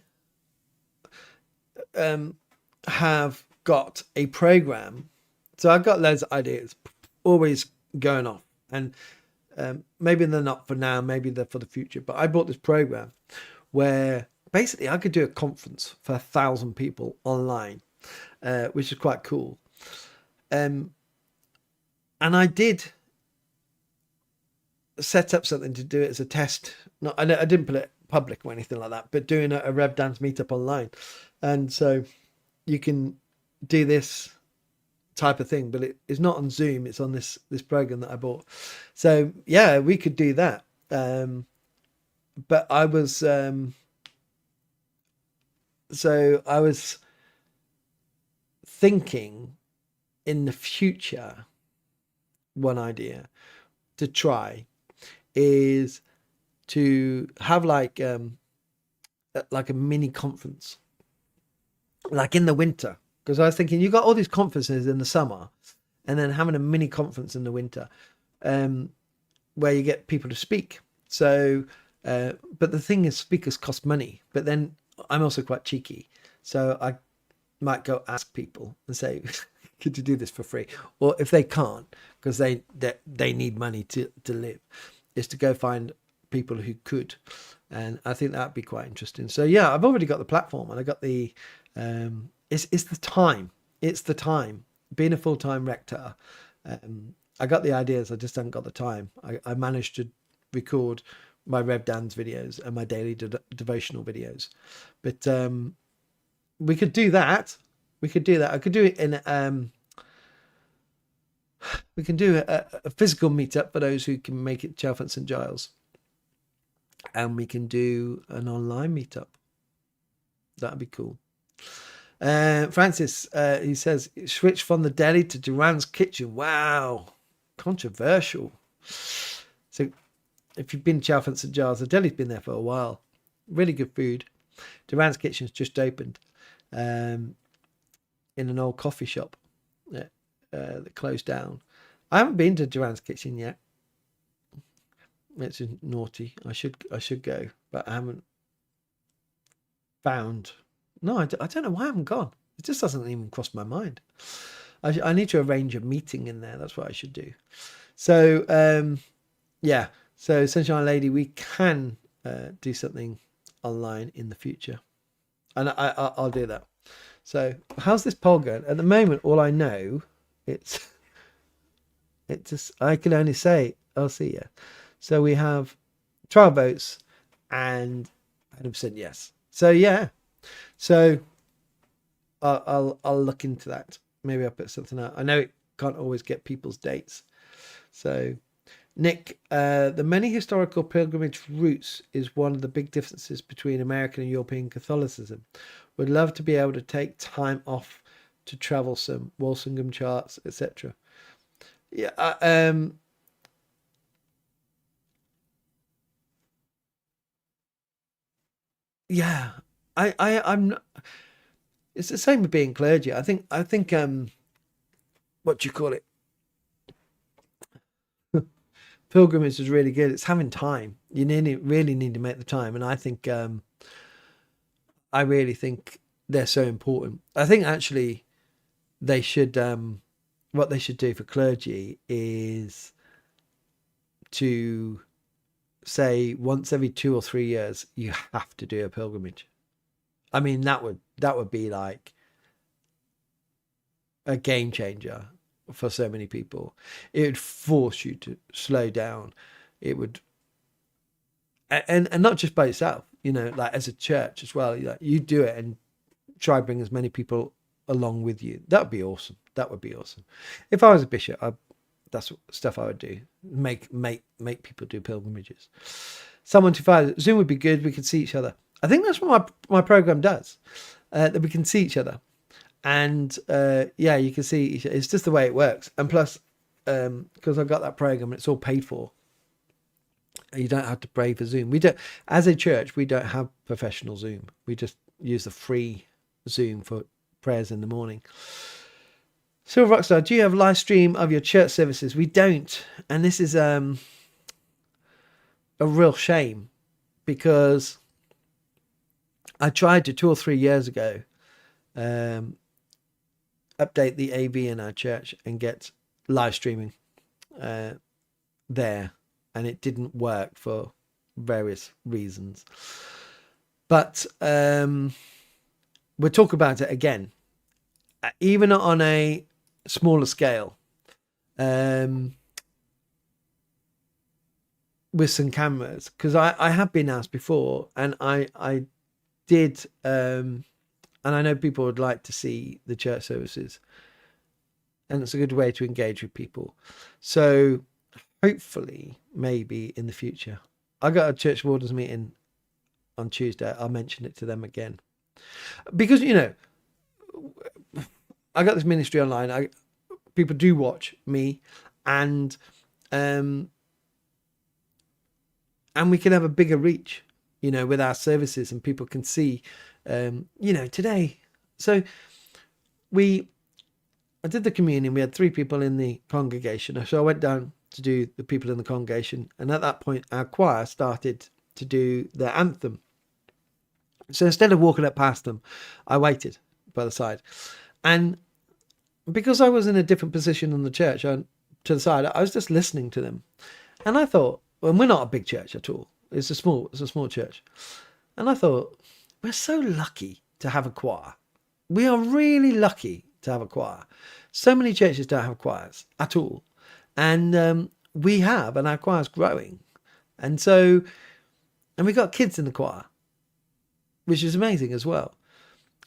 have got a program, so I've got loads of ideas, always going off, and maybe they're not for now, maybe they're for the future. But I bought this program where basically I could do a conference for 1,000 people online, which is quite cool. And I did set up something to do it as a test. I didn't put it public or anything like that, but doing a Rev Dan's meetup online. And so you can do this type of thing, but it's not on Zoom, it's on this program that I bought. So yeah, we could do that. But I was thinking in the future, one idea to try is to have like a mini conference, like in the winter. Because I was thinking, you got all these conferences in the summer, and then having a mini conference in the winter, where you get people to speak. So, but the thing is, speakers cost money. But then I'm also quite cheeky, so I might go ask people and say, "Could you do this for free?" Or if they can't, because they need money to live, is to go find people who could. And I think that'd be quite interesting. So yeah, I've already got the platform, and I got the it's the time. It's the time. Being a full-time rector, I got the ideas, I just haven't got the time. I managed to record my Rev Dan's videos and my daily devotional videos. But we could do that. We could do that. I could do it in we can do a physical meetup for those who can make it to Chalfont St Giles. And we can do an online meetup. That'd be cool. Francis, he says, switch from the deli to Duran's kitchen. Wow, controversial. So if you've been to Chalfont St Giles, the deli's been there for a while. Really good food. Duran's kitchen's just opened in an old coffee shop that closed down. I haven't been to Duran's kitchen yet. It's naughty. I should go, but I haven't found. No, I don't know why I haven't gone. It just doesn't even cross my mind. I need to arrange a meeting in there. That's what I should do. So, yeah. So, Sunshine Lady, we can do something online in the future. And I'll do that. So, how's this poll going? At the moment, all I know, I can only say, I'll see you. So, we have 12 votes and 100% yes. So, yeah. So I'll look into that. Maybe I'll put something out. I know it can't always get people's dates. So Nick, the many historical pilgrimage routes is one of the big differences between American and European Catholicism. Would love to be able to take time off to travel some Walsingham charts, etc. Yeah, yeah. I'm. It's the same with being clergy. I think. What do you call it? Pilgrimage is really good. It's having time. You really need to make the time, and I think. I really think they're so important. I think actually, they should. What they should do for clergy is to say once every 2 or 3 years you have to do a pilgrimage. I mean, that would be like a game changer for so many people. It would force you to slow down. It would, and not just by yourself, like as a church as well. You do it and try bring as many people along with you. That would be awesome. That would be awesome. If I was a bishop, that's stuff I would do. Make people do pilgrimages. Someone to find Zoom would be good. We could see each other. I think that's what my program does, that we can see each other. And yeah, you can see each other. It's just the way it works. And plus, because I've got that program, it's all paid for. You don't have to pay for Zoom. We don't, as a church, we don't have professional Zoom. We just use the free Zoom for prayers in the morning. Silver Rockstar, do you have live stream of your church services? We don't. And this is a real shame, because I tried to 2 or 3 years ago update the AV in our church and get live streaming there, and it didn't work for various reasons. But we'll talk about it again, even on a smaller scale. with some cameras, because I have been asked before, and I did, and I know people would like to see the church services, and it's a good way to engage with people. So hopefully, maybe in the future, I got a church wardens meeting on Tuesday. I'll mention it to them again, because I got this ministry online. People do watch me, and we can have a bigger reach, with our services, and people can see, today. So I did the communion. We had 3 people in the congregation. So I went down to do the people in the congregation. And at that point, our choir started to do their anthem. So instead of walking up past them, I waited by the side. And because I was in a different position in the church, to the side, I was just listening to them. And I thought, well, we're not a big church at all. It's a small church. And I thought, we're so lucky to have a choir. We are really lucky to have a choir. So many churches don't have choirs at all. And we have, and our choir's growing. And we got kids in the choir, which is amazing as well.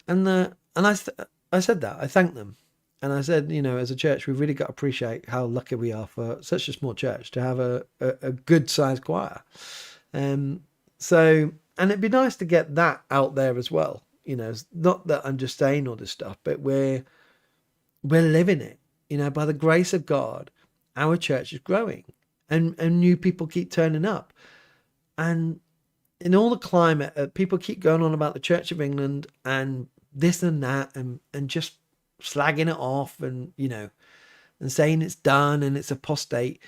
And I said that, I thanked them. And I said, as a church, we've really got to appreciate how lucky we are for such a small church to have a good sized choir. And it'd be nice to get that out there as well. It's not that I'm just saying all this stuff, but we're living it. By the grace of God, our church is growing, and new people keep turning up. And in all the climate, people keep going on about the Church of England and this and that, and just slagging it off, and and saying it's done and it's apostate.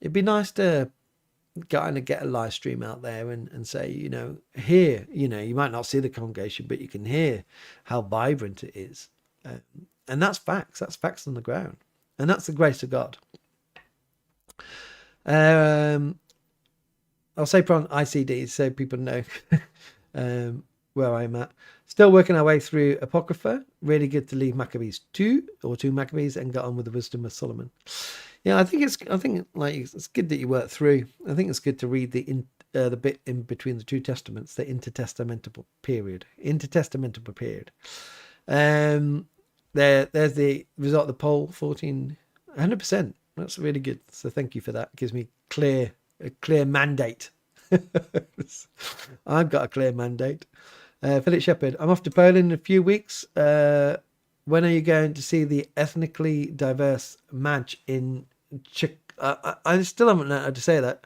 It'd be nice to kind of get a live stream out there and say, here, you might not see the congregation, but you can hear how vibrant it is. And that's facts. That's facts on the ground. And that's the grace of God. I'll say on ICD so people know where I'm at. Still working our way through Apocrypha. Really good to leave Maccabees 2 Maccabees and get on with the wisdom of Solomon. Yeah, I think it's good that you work through. I think it's good to read the bit in between the 2 testaments, the intertestamental period. There's the result of the poll, 100%. That's really good. So thank you for that. It gives me a clear mandate. I've got a clear mandate. Philip Shepherd, I'm off to Poland in a few weeks. When are you going to see the ethnically diverse match in I still haven't known how to say that.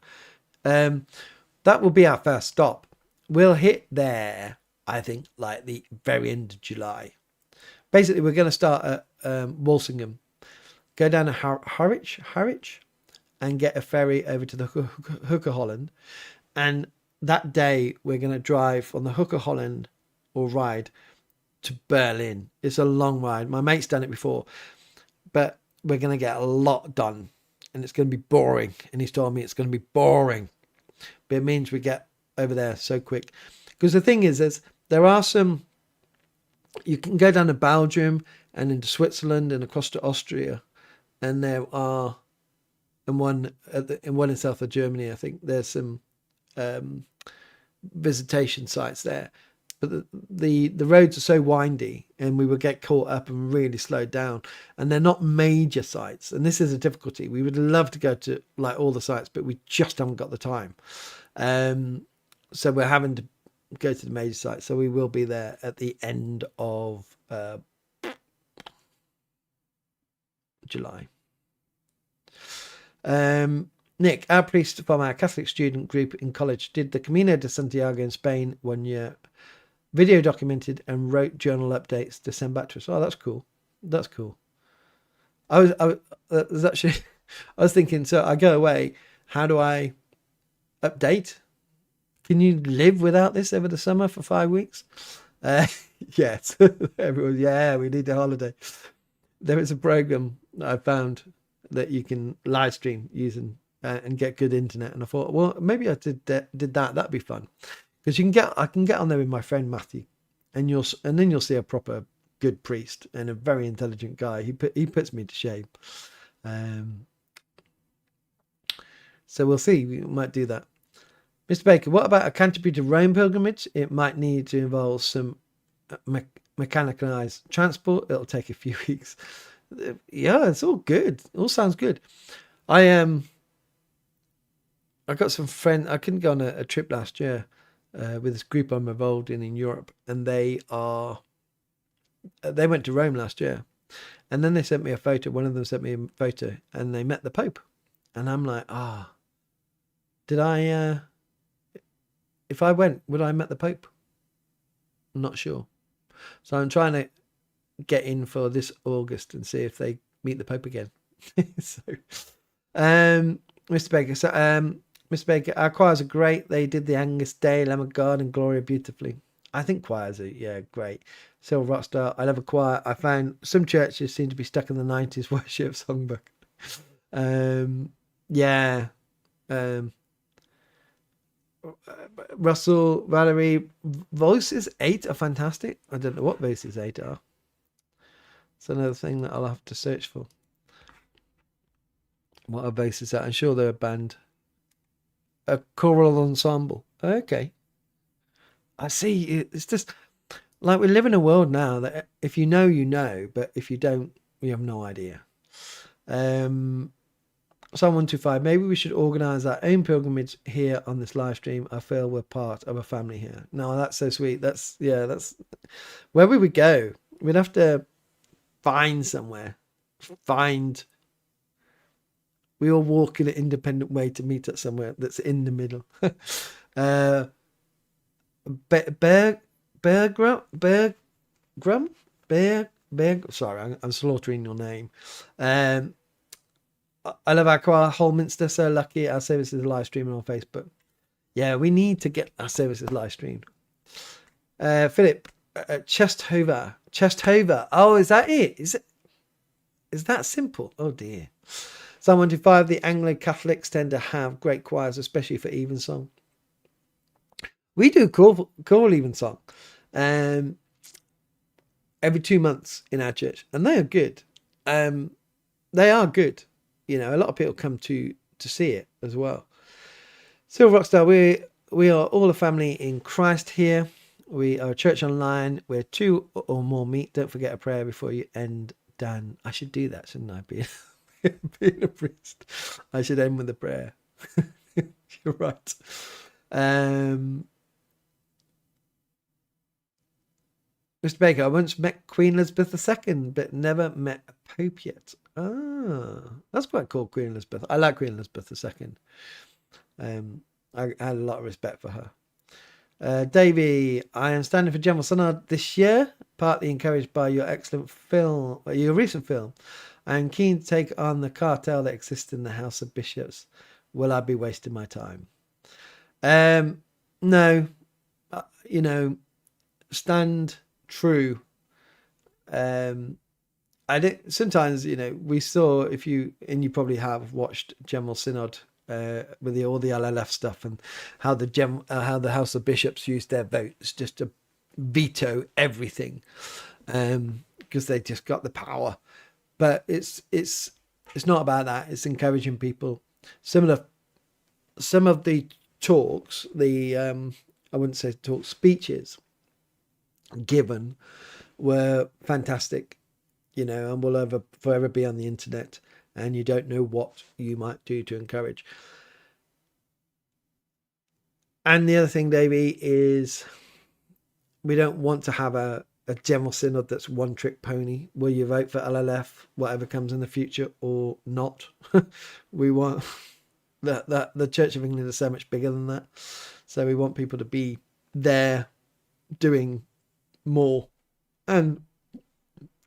That will be our first stop. We'll hit there, I think, like the very end of July. Basically, we're going to start at Walsingham, go down to Harwich, and get a ferry over to the Hook of Holland. And that day, we're going to drive on the Hook of Holland or ride to Berlin. It's a long ride. My mate's done it before, but we're going to get a lot done, and it's going to be boring. And he's told me it's going to be boring, but it means we get over there so quick. Because the thing is, there are some, you can go down to Belgium and into Switzerland and across to Austria, and there are, and one in south of Germany, I think there's some visitation sites there. But the roads are so windy, and we would get caught up and really slowed down. And they're not major sites. And this is a difficulty. We would love to go to like all the sites, but we just haven't got the time. So we're having to go to the major sites. So we will be there at the end of July. Nick, our priest from our Catholic student group in college, did the Camino de Santiago in Spain 1 year. Video documented and wrote journal updates to send back to us. Oh, that's cool. That's cool. I was thinking, so I go away. How do I update? Can you live without this over the summer for 5 weeks? Yes. Everyone, yeah, we need a holiday. There is a program that I found that you can live stream using and get good internet. And I thought, well, maybe I did that. That'd be fun. Because I can get on there with my friend Matty, and then you'll see a proper good priest and a very intelligent guy. He puts me to shame. So we'll see. We might do that. Mr. Baker, what about a Canterbury to Rome pilgrimage? It might need to involve some mechanicalized transport. It'll take a few weeks. Yeah, it's all good. It all sounds good. I got some friends. I couldn't go on a trip last year with this group I'm involved in Europe, and they went to Rome last year, and then they sent me a photo. One of them sent me a photo, and they met the Pope, and I'm like, did I? If I went, would I have met the Pope? I'm not sure. So I'm trying to get in for this August and see if they meet the Pope again. So, Mr. Baker. So, Mr. Baker, our choirs are great. They did the Angus Day, Lamb of God, and Gloria beautifully. I think choirs are, great. Silver Rockstar. I love a choir. I found some churches seem to be stuck in the 90s worship songbook. Russell, Valerie, Voices 8 are fantastic. I don't know what Voices 8 are. It's another thing that I'll have to search for. What are Voices 8? I'm sure they're a band. A choral ensemble. Okay. I see. It's just like we live in a world now that if you know, you know, but if you don't, you have no idea. Psalm 125, maybe we should organise our own pilgrimage here on this live stream. I feel we're part of a family here. No, that's so sweet. That's where we would go. We'd have to find somewhere. We all walk in an independent way to meet at somewhere that's in the middle. Sorry, I'm slaughtering your name. I love our choir, Holminster. So lucky. Our services are live streaming on Facebook. Yeah, we need to get our services live streamed. Philip, Chestover. Oh, is that it? Is that simple? Oh dear. Psalm 125. The Anglo-Catholics tend to have great choirs, especially for evensong. We do call evensong every 2 months in our church, and they are good. They are good. A lot of people come to see it as well. Silver Rockstar, we are all a family in Christ here. We are a church online where 2 or more meet. Don't forget a prayer before you end, Dan. I should do that, shouldn't I? Being a priest, I should end with a prayer. You're right. Mr. Baker, I once met Queen Elizabeth II, but never met a Pope yet. That's quite cool, Queen Elizabeth. I like Queen Elizabeth II. I had a lot of respect for her. Davey, I am standing for General Synod this year, partly encouraged by your excellent film, your recent film. I am keen to take on the cartel that exists in the House of Bishops. Will I be wasting my time? No. Stand true. I don't. Sometimes we saw, you probably have watched General Synod with all the LLF stuff, and how the House of Bishops used their votes just to veto everything, because they just got the power. But it's not about that. It's encouraging people. Some of the talks, I wouldn't say talks, speeches given were fantastic, and will forever be on the internet, and you don't know what you might do to encourage. And the other thing, Davey, is we don't want to have a general synod that's one trick pony. Will you vote for LLF, whatever comes in the future, or not? We want that the Church of England is so much bigger than that, so we want people to be there doing more, and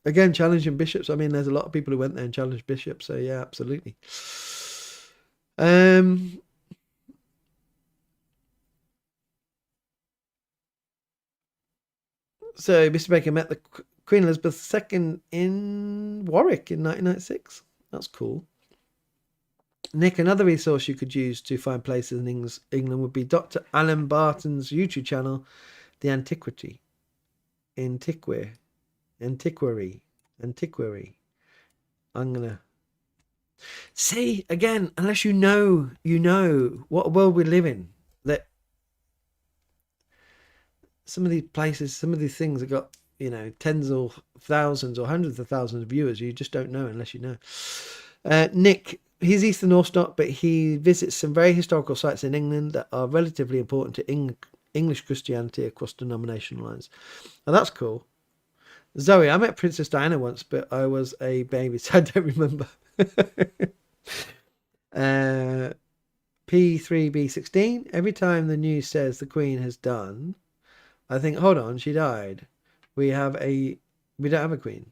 again, challenging bishops. I mean, there's a lot of people who went there and challenged bishops, so yeah, absolutely. So Mr. Baker met the Queen Elizabeth II in Warwick in 1996. That's cool. Nick, another resource you could use to find places in England would be Dr. Alan Barton's YouTube channel, The Antiquary. I'm gonna See, again, unless you know what world we live in, that some of these places, some of these things have got, tens or thousands or hundreds of thousands of viewers. You just don't know unless you know. Nick, he's Eastern Orthodox, but he visits some very historical sites in England that are relatively important to English Christianity across denominational lines. Oh, that's cool. Zoe, I met Princess Diana once, but I was a baby, so I don't remember. P3B16. Every time the news says the Queen has done, I think, hold on, she died. We don't have a Queen.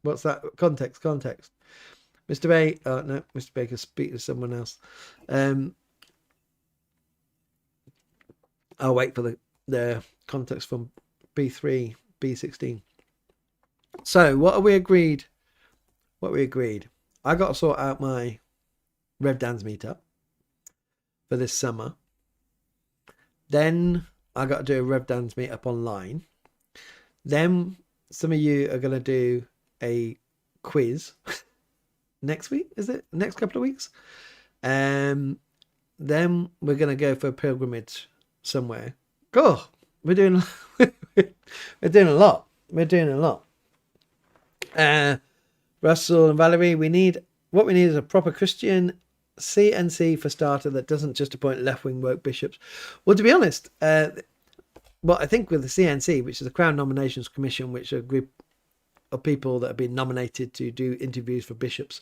What's that? Context. Mr. Bay, no, Mr. Baker, speak to someone else. I'll wait for the context from B3, B16. So, what we agreed? I got to sort out my Rev Dan's meetup for this summer. Then I got to do a Rev Dan's meetup online. Then some of you are going to do a quiz next week, is it? Next couple of weeks. Then we're going to go for a pilgrimage somewhere. Cool. We're doing a lot. Russell and Valerie, what we need is a proper Christian CNC for starter that doesn't just appoint left-wing woke bishops. Well, to be honest, I think with the CNC, which is the Crown Nominations Commission, which are a group of people that have been nominated to do interviews for bishops,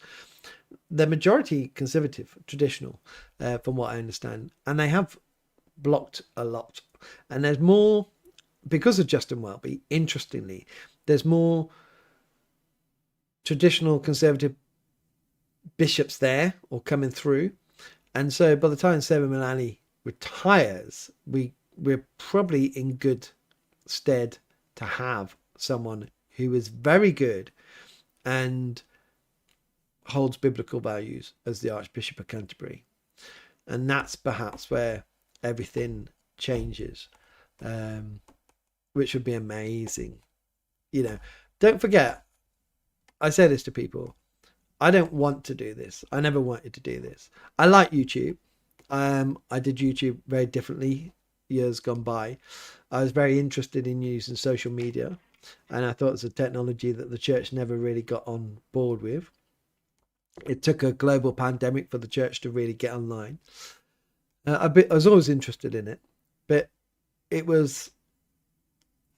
they're majority conservative, traditional, from what I understand, and they have blocked a lot. And there's more, because of Justin Welby, interestingly, there's more traditional conservative bishops there or coming through. And so by the time Sarah Milani retires, we're probably in good stead to have someone who is very good and holds biblical values as the Archbishop of Canterbury. And that's perhaps where everything changes, which would be amazing. Don't forget, I say this to people, I don't want to do this. I never wanted to do this. I like YouTube. I did YouTube very differently years gone by. I was very interested in using social media, and I thought it was a technology that the church never really got on board with. It took a global pandemic for the church to really get online. I was always interested in it, but it was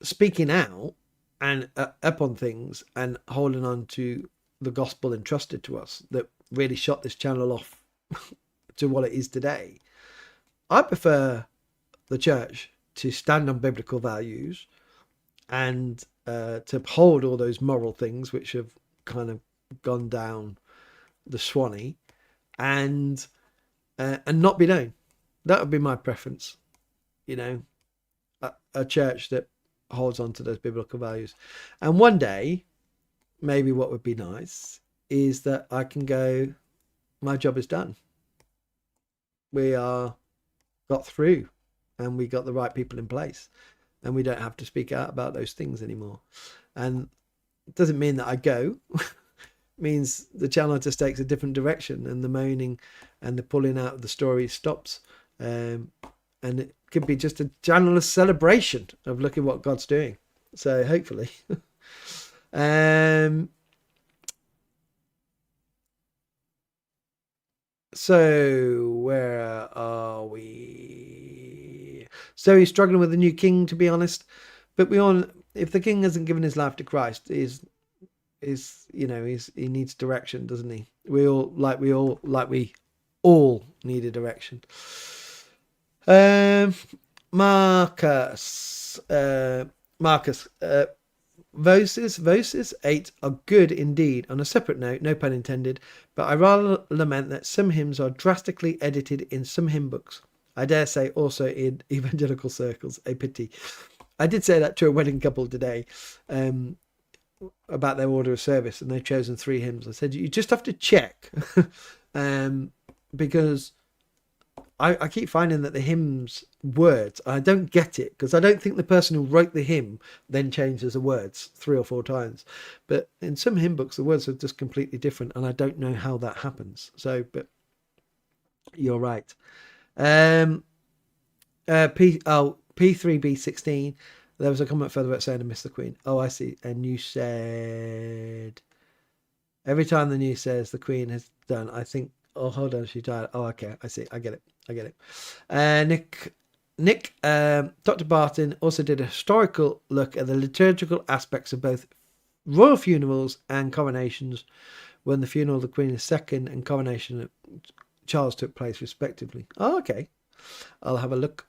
speaking out and up on things and holding on to the gospel entrusted to us that really shot this channel off to what it is today. I prefer the church to stand on biblical values and to uphold all those moral things which have kind of gone down the Swanee, and not be known. That would be my preference. A church that holds on to those biblical values. And one day, maybe what would be nice is that I can go, my job is done. We got through, and we got the right people in place, and we don't have to speak out about those things anymore. And it doesn't mean that I go. It means the channel just takes a different direction, and the moaning and the pulling out of the story stops. And it could be just a general celebration of look at what God's doing. So hopefully. So where are we? So he's struggling with the new king, to be honest. But if the king hasn't given his life to Christ, he needs direction, doesn't he? We all need a direction. Marcus, Voces 8 are good indeed. On a separate note, no pun intended, but I rather lament that some hymns are drastically edited in some hymn books. I dare say also in evangelical circles. A pity. I did say that to a wedding couple today about their order of service, and they've chosen 3 hymns. I said, you just have to check because I keep finding that the hymns words, I don't get it, because I don't think the person who wrote the hymn then changes the words 3 or 4 times. But in some hymn books, the words are just completely different, and I don't know how that happens. So, but you're right. P3B16. There was a comment further about saying I missed the Queen. Oh, I see. And you said every time the news says the Queen has done, I think. Oh, hold on, she died. Oh, okay, I see. I get it. Nick, Dr. Barton also did a historical look at the liturgical aspects of both royal funerals and coronations, when the funeral of the Queen II and coronation of Charles took place respectively. Oh, okay. I'll have a look.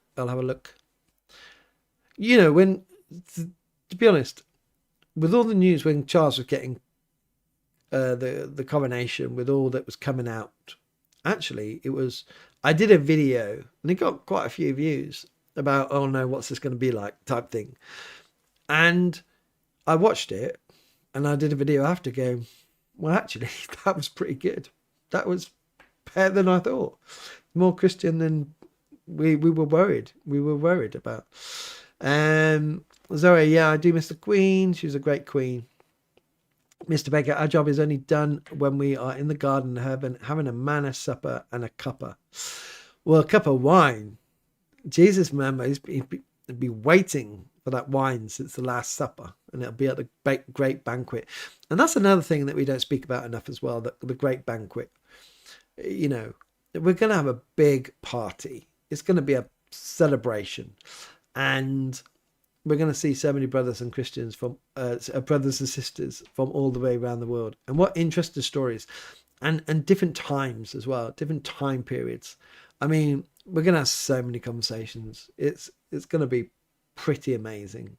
You know, when, to be honest, with all the news when Charles was getting the coronation, with all that was coming out, actually, I did a video and it got quite a few views about, oh no, what's this going to be like type thing. And I watched it and I did a video after going, well, actually, that was pretty good. That was better than I thought. More Christian than we were worried. We were worried about. Zoe, yeah, I do miss the Queen. She was a great Queen. Mr. Baker, our job is only done when we are in the garden of heaven, having a manna supper and a cuppa. Well, a cup of wine. Jesus, remember, he'd be waiting for that wine since the Last Supper, and it'll be at the great banquet. And that's another thing that we don't speak about enough as well, the great banquet. You know, we're going to have a big party. It's going to be a celebration. And we're going to see so many brothers and Christians from brothers and sisters from all the way around the world. And what interesting stories, and different times as well, different time periods. I mean, we're going to have so many conversations. It's going to be pretty amazing.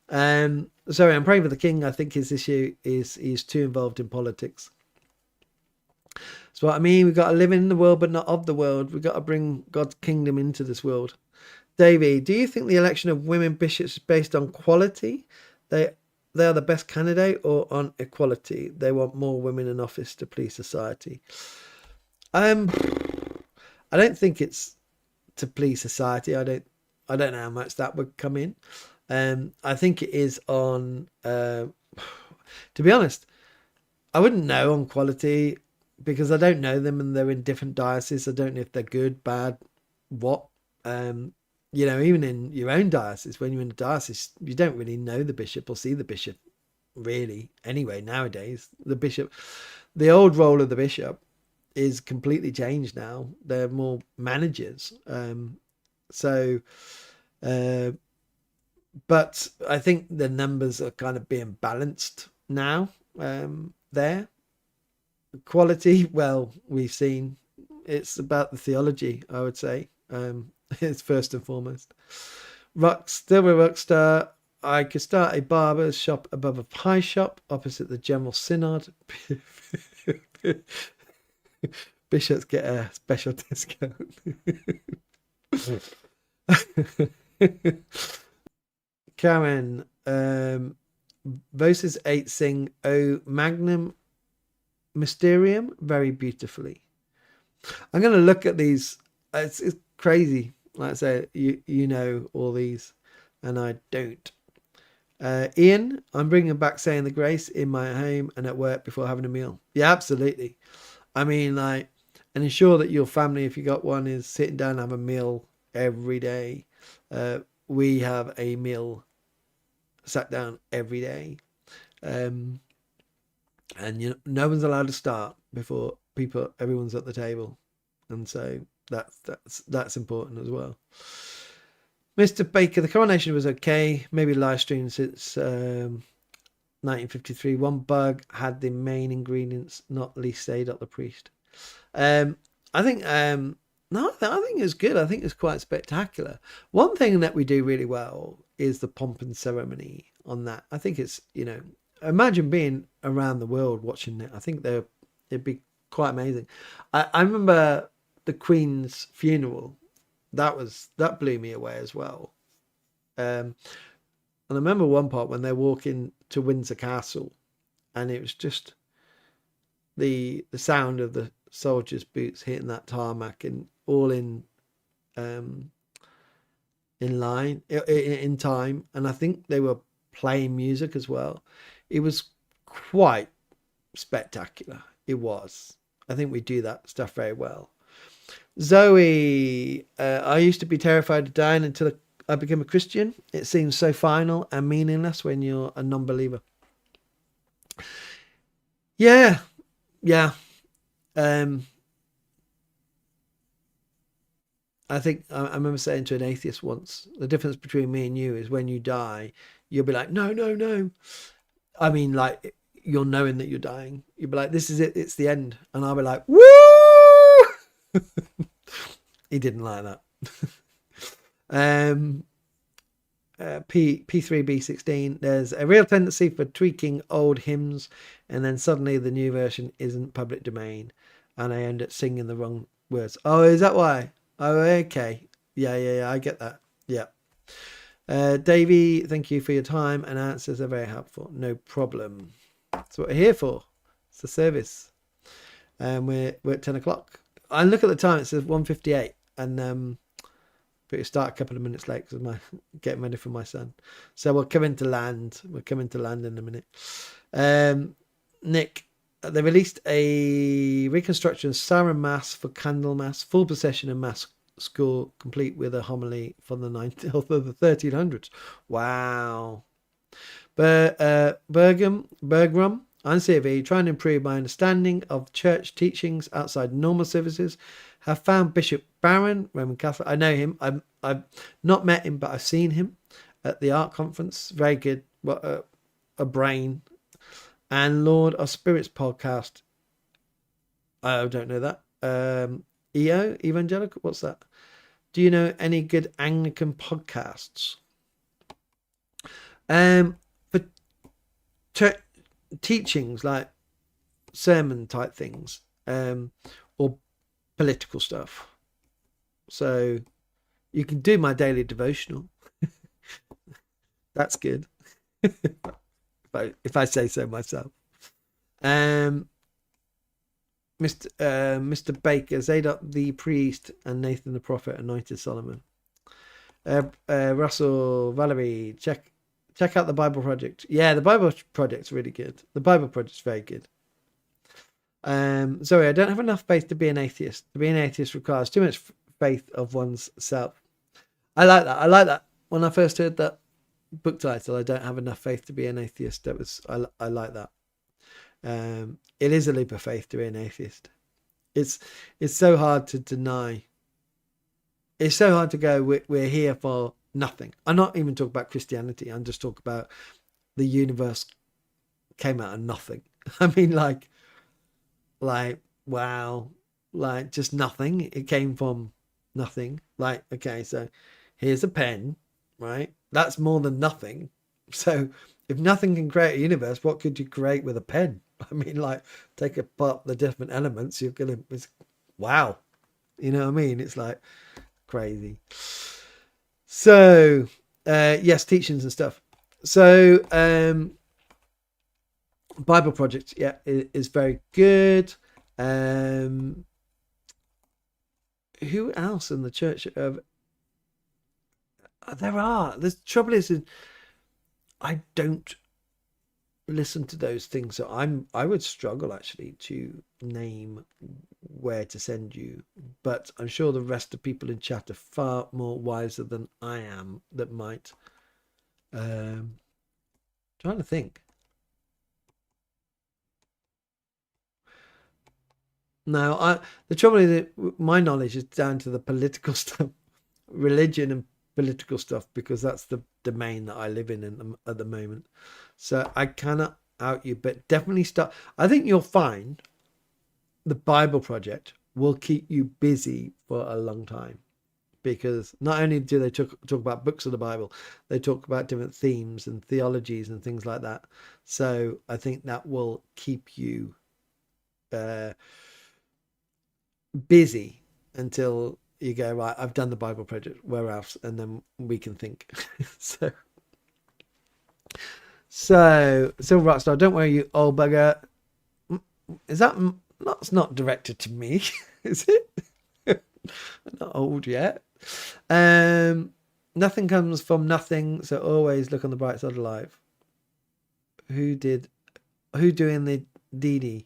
Sorry, I'm praying for the king. I think his issue is he's too involved in politics. That's what I mean. We've got to live in the world, but not of the world. We've got to bring God's kingdom into this world. Davey, do you think the election of women bishops is based on quality? They are the best candidate, or on equality? They want more women in office to please society. I don't think it's to please society. I don't know how much that would come in. I think it is on. To be honest, I wouldn't know on quality because I don't know them and they're in different dioceses. I don't know if they're good, bad, what. You know, even in your own diocese, when you're in a diocese, you don't really know the bishop or see the bishop really. Anyway, nowadays, the old role of the bishop is completely changed now. They're more managers. But I think the numbers are kind of being balanced now there. Quality, well, we've seen it's about the theology, I would say. It's first and foremost. Still a rockstar. I could start a barber's shop above a pie shop opposite the General Synod. Bishops get a special discount. Karen, Verses 8 sing O Magnum Mysterium very beautifully. I'm going to look at these. It's crazy. Like I say, you know all these, and I don't. Ian, I'm bringing back saying the grace in my home and at work before having a meal. Yeah, absolutely. I mean, like, and ensure that your family, if you got one, is sitting down and have a meal every day. We have a meal sat down every day, and no one's allowed to start before everyone's at the table, and so that's important as well. Mr. Baker, the coronation was okay. Maybe live stream since 1953. One bug had the main ingredients, not least said at the priest. I think it was good. I think it's quite spectacular. One thing that we do really well is the pomp and ceremony on that. I think it's, imagine being around the world watching it. I think it'd be quite amazing. I remember the Queen's funeral. That blew me away as well. And I remember one part when they're walking to Windsor Castle, and it was just the sound of the soldiers' boots hitting that tarmac, and all in line, in time, and I think they were playing music as well. It was quite spectacular. It was. I think we do that stuff very well. Zoe, I used to be terrified of dying until I became a Christian. It seems so final and meaningless when you're a non-believer. Yeah. I think I remember saying to an atheist once, the difference between me and you is when you die, you'll be like, no. I mean, like, you're knowing that you're dying. You'll be like, this is it. It's the end. And I'll be like, woo! He didn't like that. P3B16, there's a real tendency for tweaking old hymns, and then suddenly the new version isn't public domain, and I end up singing the wrong words. Oh, is that why? Oh, okay. Yeah, I get that. Yeah. Davey, thank you for your time and answers are very helpful. No problem. That's what we're here for. It's a service. We're at 10 o'clock. I look at the time, it says 1:58, and but we start a couple of minutes late because I'm getting ready for my son. So we're coming to land. We're coming to land in a minute. Nick, they released a reconstruction of Siren Mass for Candlemas, full procession and mass score, complete with a homily from the 1300s. Wow. Bergam, I'm CV, trying to improve my understanding of church teachings outside normal services. Have found Bishop Barron, Roman Catholic. I know him. I've not met him, but I've seen him at the art conference. Very good. What a brain. And Lord of Spirits podcast. I don't know that. EO, Evangelical. What's that? Do you know any good Anglican podcasts? For teachings like sermon type things, or political stuff. So you can do my daily devotional. That's good. if I say so myself. Mr. Baker, Zadok the priest and Nathan the prophet anointed Solomon. Russell, Valerie, check out the Bible Project. Yeah, the Bible Project's really good. The Bible Project's very good. Sorry, I don't have enough faith to be an atheist. To be an atheist requires too much faith of one's self. I like that. When I first heard that book title, I don't have enough faith to be an atheist. I like that. It is a leap of faith to be an atheist. It's so hard to deny. It's so hard to go, we're here for nothing. I'm not even talking about Christianity. I'm just talking about the universe came out of nothing. I mean, like, wow, like just nothing. It came from nothing. Like, okay, so here's a pen, right? That's more than nothing. So if nothing can create a universe, what could you create with a pen? I mean, like, take apart the different elements, it's wow. You know what I mean? It's like crazy. So, yes, teachings and stuff. So, Bible Project, yeah, is very good. Who else in the church? The trouble is, I don't listen to those things. So I would struggle actually to name where to send you, but I'm sure the rest of people in chat are far more wiser than I am that might. Trying to think. No, the trouble is that my knowledge is down to the political stuff, religion and political stuff, because that's the domain that I live in at the moment. So I cannot out you, but definitely start. I think you'll find the Bible Project will keep you busy for a long time, because not only do they talk about books of the Bible, they talk about different themes and theologies and things like that. So I think that will keep you busy until you go, right, I've done the Bible Project, where else? And then we can think. so Rockstar, don't worry, you old bugger. Is that's not directed to me, is it? I'm not old yet. Nothing comes from nothing, so always look on the bright side of life. Who doing the DD?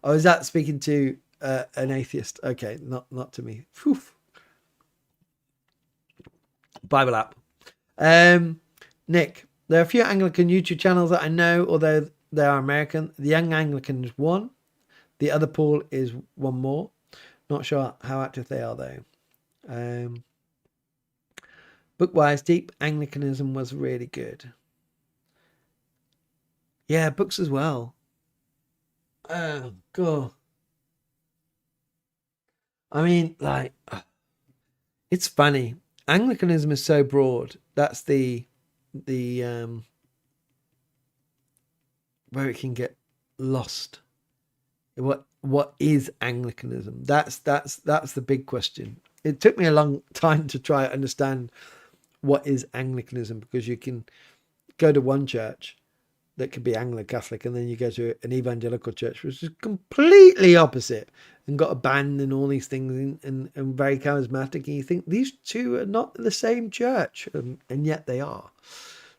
Oh, is that speaking to an atheist? Okay, not to me. Whew. Bible app. Nick, there are a few Anglican YouTube channels that I know, although they are American. The Young Anglican is one. The Other Paul is one more. Not sure how active they are though. Book-wise, Deep Anglicanism was really good. Yeah, books as well. Oh, God. I mean, like, it's funny. Anglicanism is so broad. That's the where it can get lost. What is Anglicanism? That's the big question. It took me a long time to try to understand what is Anglicanism, because you can go to one church that could be Anglo-Catholic, and then you go to an evangelical church which is completely opposite and got a band and all these things and very charismatic, and you think these two are not the same church, and yet they are.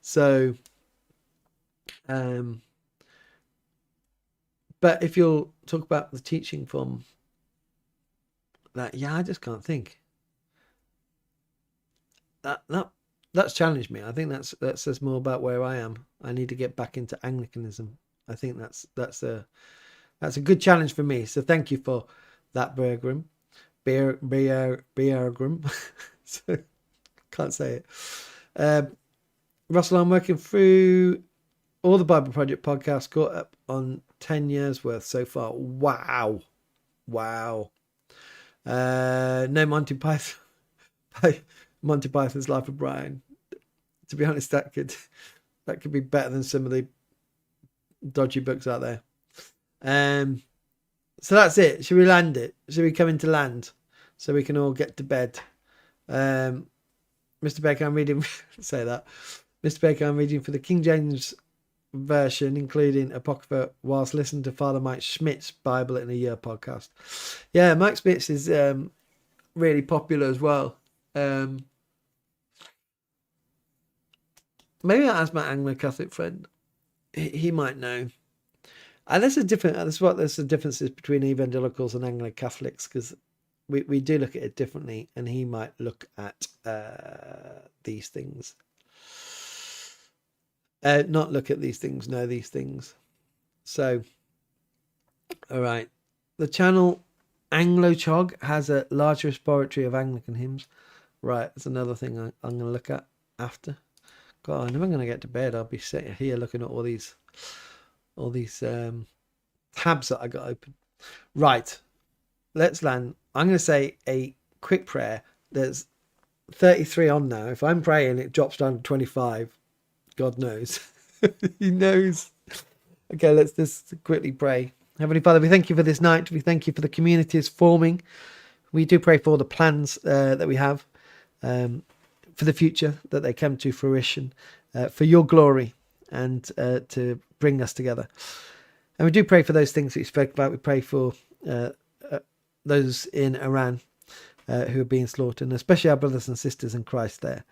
So but if you'll talk about the teaching from that, I just can't think. That's challenged me. I think that says more about where I am. I need to get back into Anglicanism. I think that's a good challenge for me. So thank you for that, Bergrim. Bergrim. So can't say it. Russell, I'm working through all the Bible Project podcasts, caught up on 10 years worth so far. Wow. No Monty Python. Monty Python's Life of Brian. To be honest, that could be better than some of the dodgy books out there. So that's it. Should we land it? Should we come into land so we can all get to bed? Mr. Baker, I'm reading. Say that, Mr. Baker, I'm reading for the King James version, including Apocrypha, whilst listening to Father Mike Schmidt's Bible in a Year podcast. Yeah, Mike Schmidt's is really popular as well. Maybe I'll ask my Anglo-Catholic friend. He might know. And there's the differences between evangelicals and Anglo-Catholics, because we do look at it differently, and he might look at these things. Not look at these things, know these things. So, all right. The channel Anglo-Chog has a large repository of Anglican hymns. Right, that's another thing I'm going to look at after. God, I'm never going to get to bed. I'll be sitting here looking at all these tabs that I got open. Right, let's land. I'm going to say a quick prayer. There's 33 on now. If I'm praying, it drops down to 25. God knows. He knows. Okay, let's just quickly pray. Heavenly Father, we thank you for this night. We thank you for the communities forming. We do pray for all the plans that we have for the future, that they come to fruition for your glory and to bring us together. And we do pray for those things that you spoke about. We pray for those in Iran who are being slaughtered, and especially our brothers and sisters in Christ there,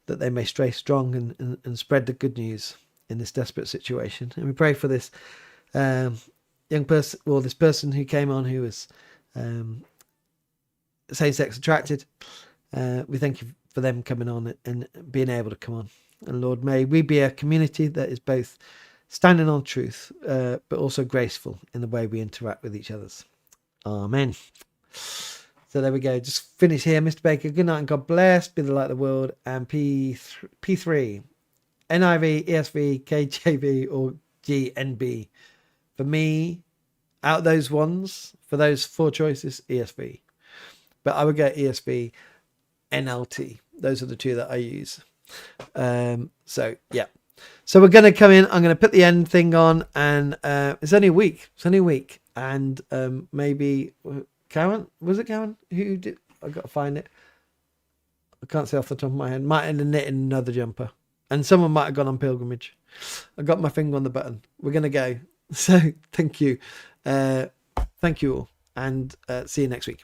that they may stay strong and spread the good news in this desperate situation. And we pray for this young person, or this person who came on who was same-sex attracted. We thank you for them coming on and being able to come on. And Lord, may we be a community that is both standing on truth, but also graceful in the way we interact with each other. Amen. So there we go. Just finish here, Mr. Baker. Good night and God bless. Be the light of the world. And P3, NIV, ESV, KJV, or GNB. For me, out of those ones, for those four choices, ESV. But I would go ESV, NLT. Those are the two that I use. So yeah. So we're going to come in. I'm going to put the end thing on, and it's only a week. And maybe Karen, was it Karen who did? I got to find it. I can't say off the top of my head. Might end up knitting another jumper, and someone might have gone on pilgrimage. I got my finger on the button. We're going to go. So thank you all, and see you next week.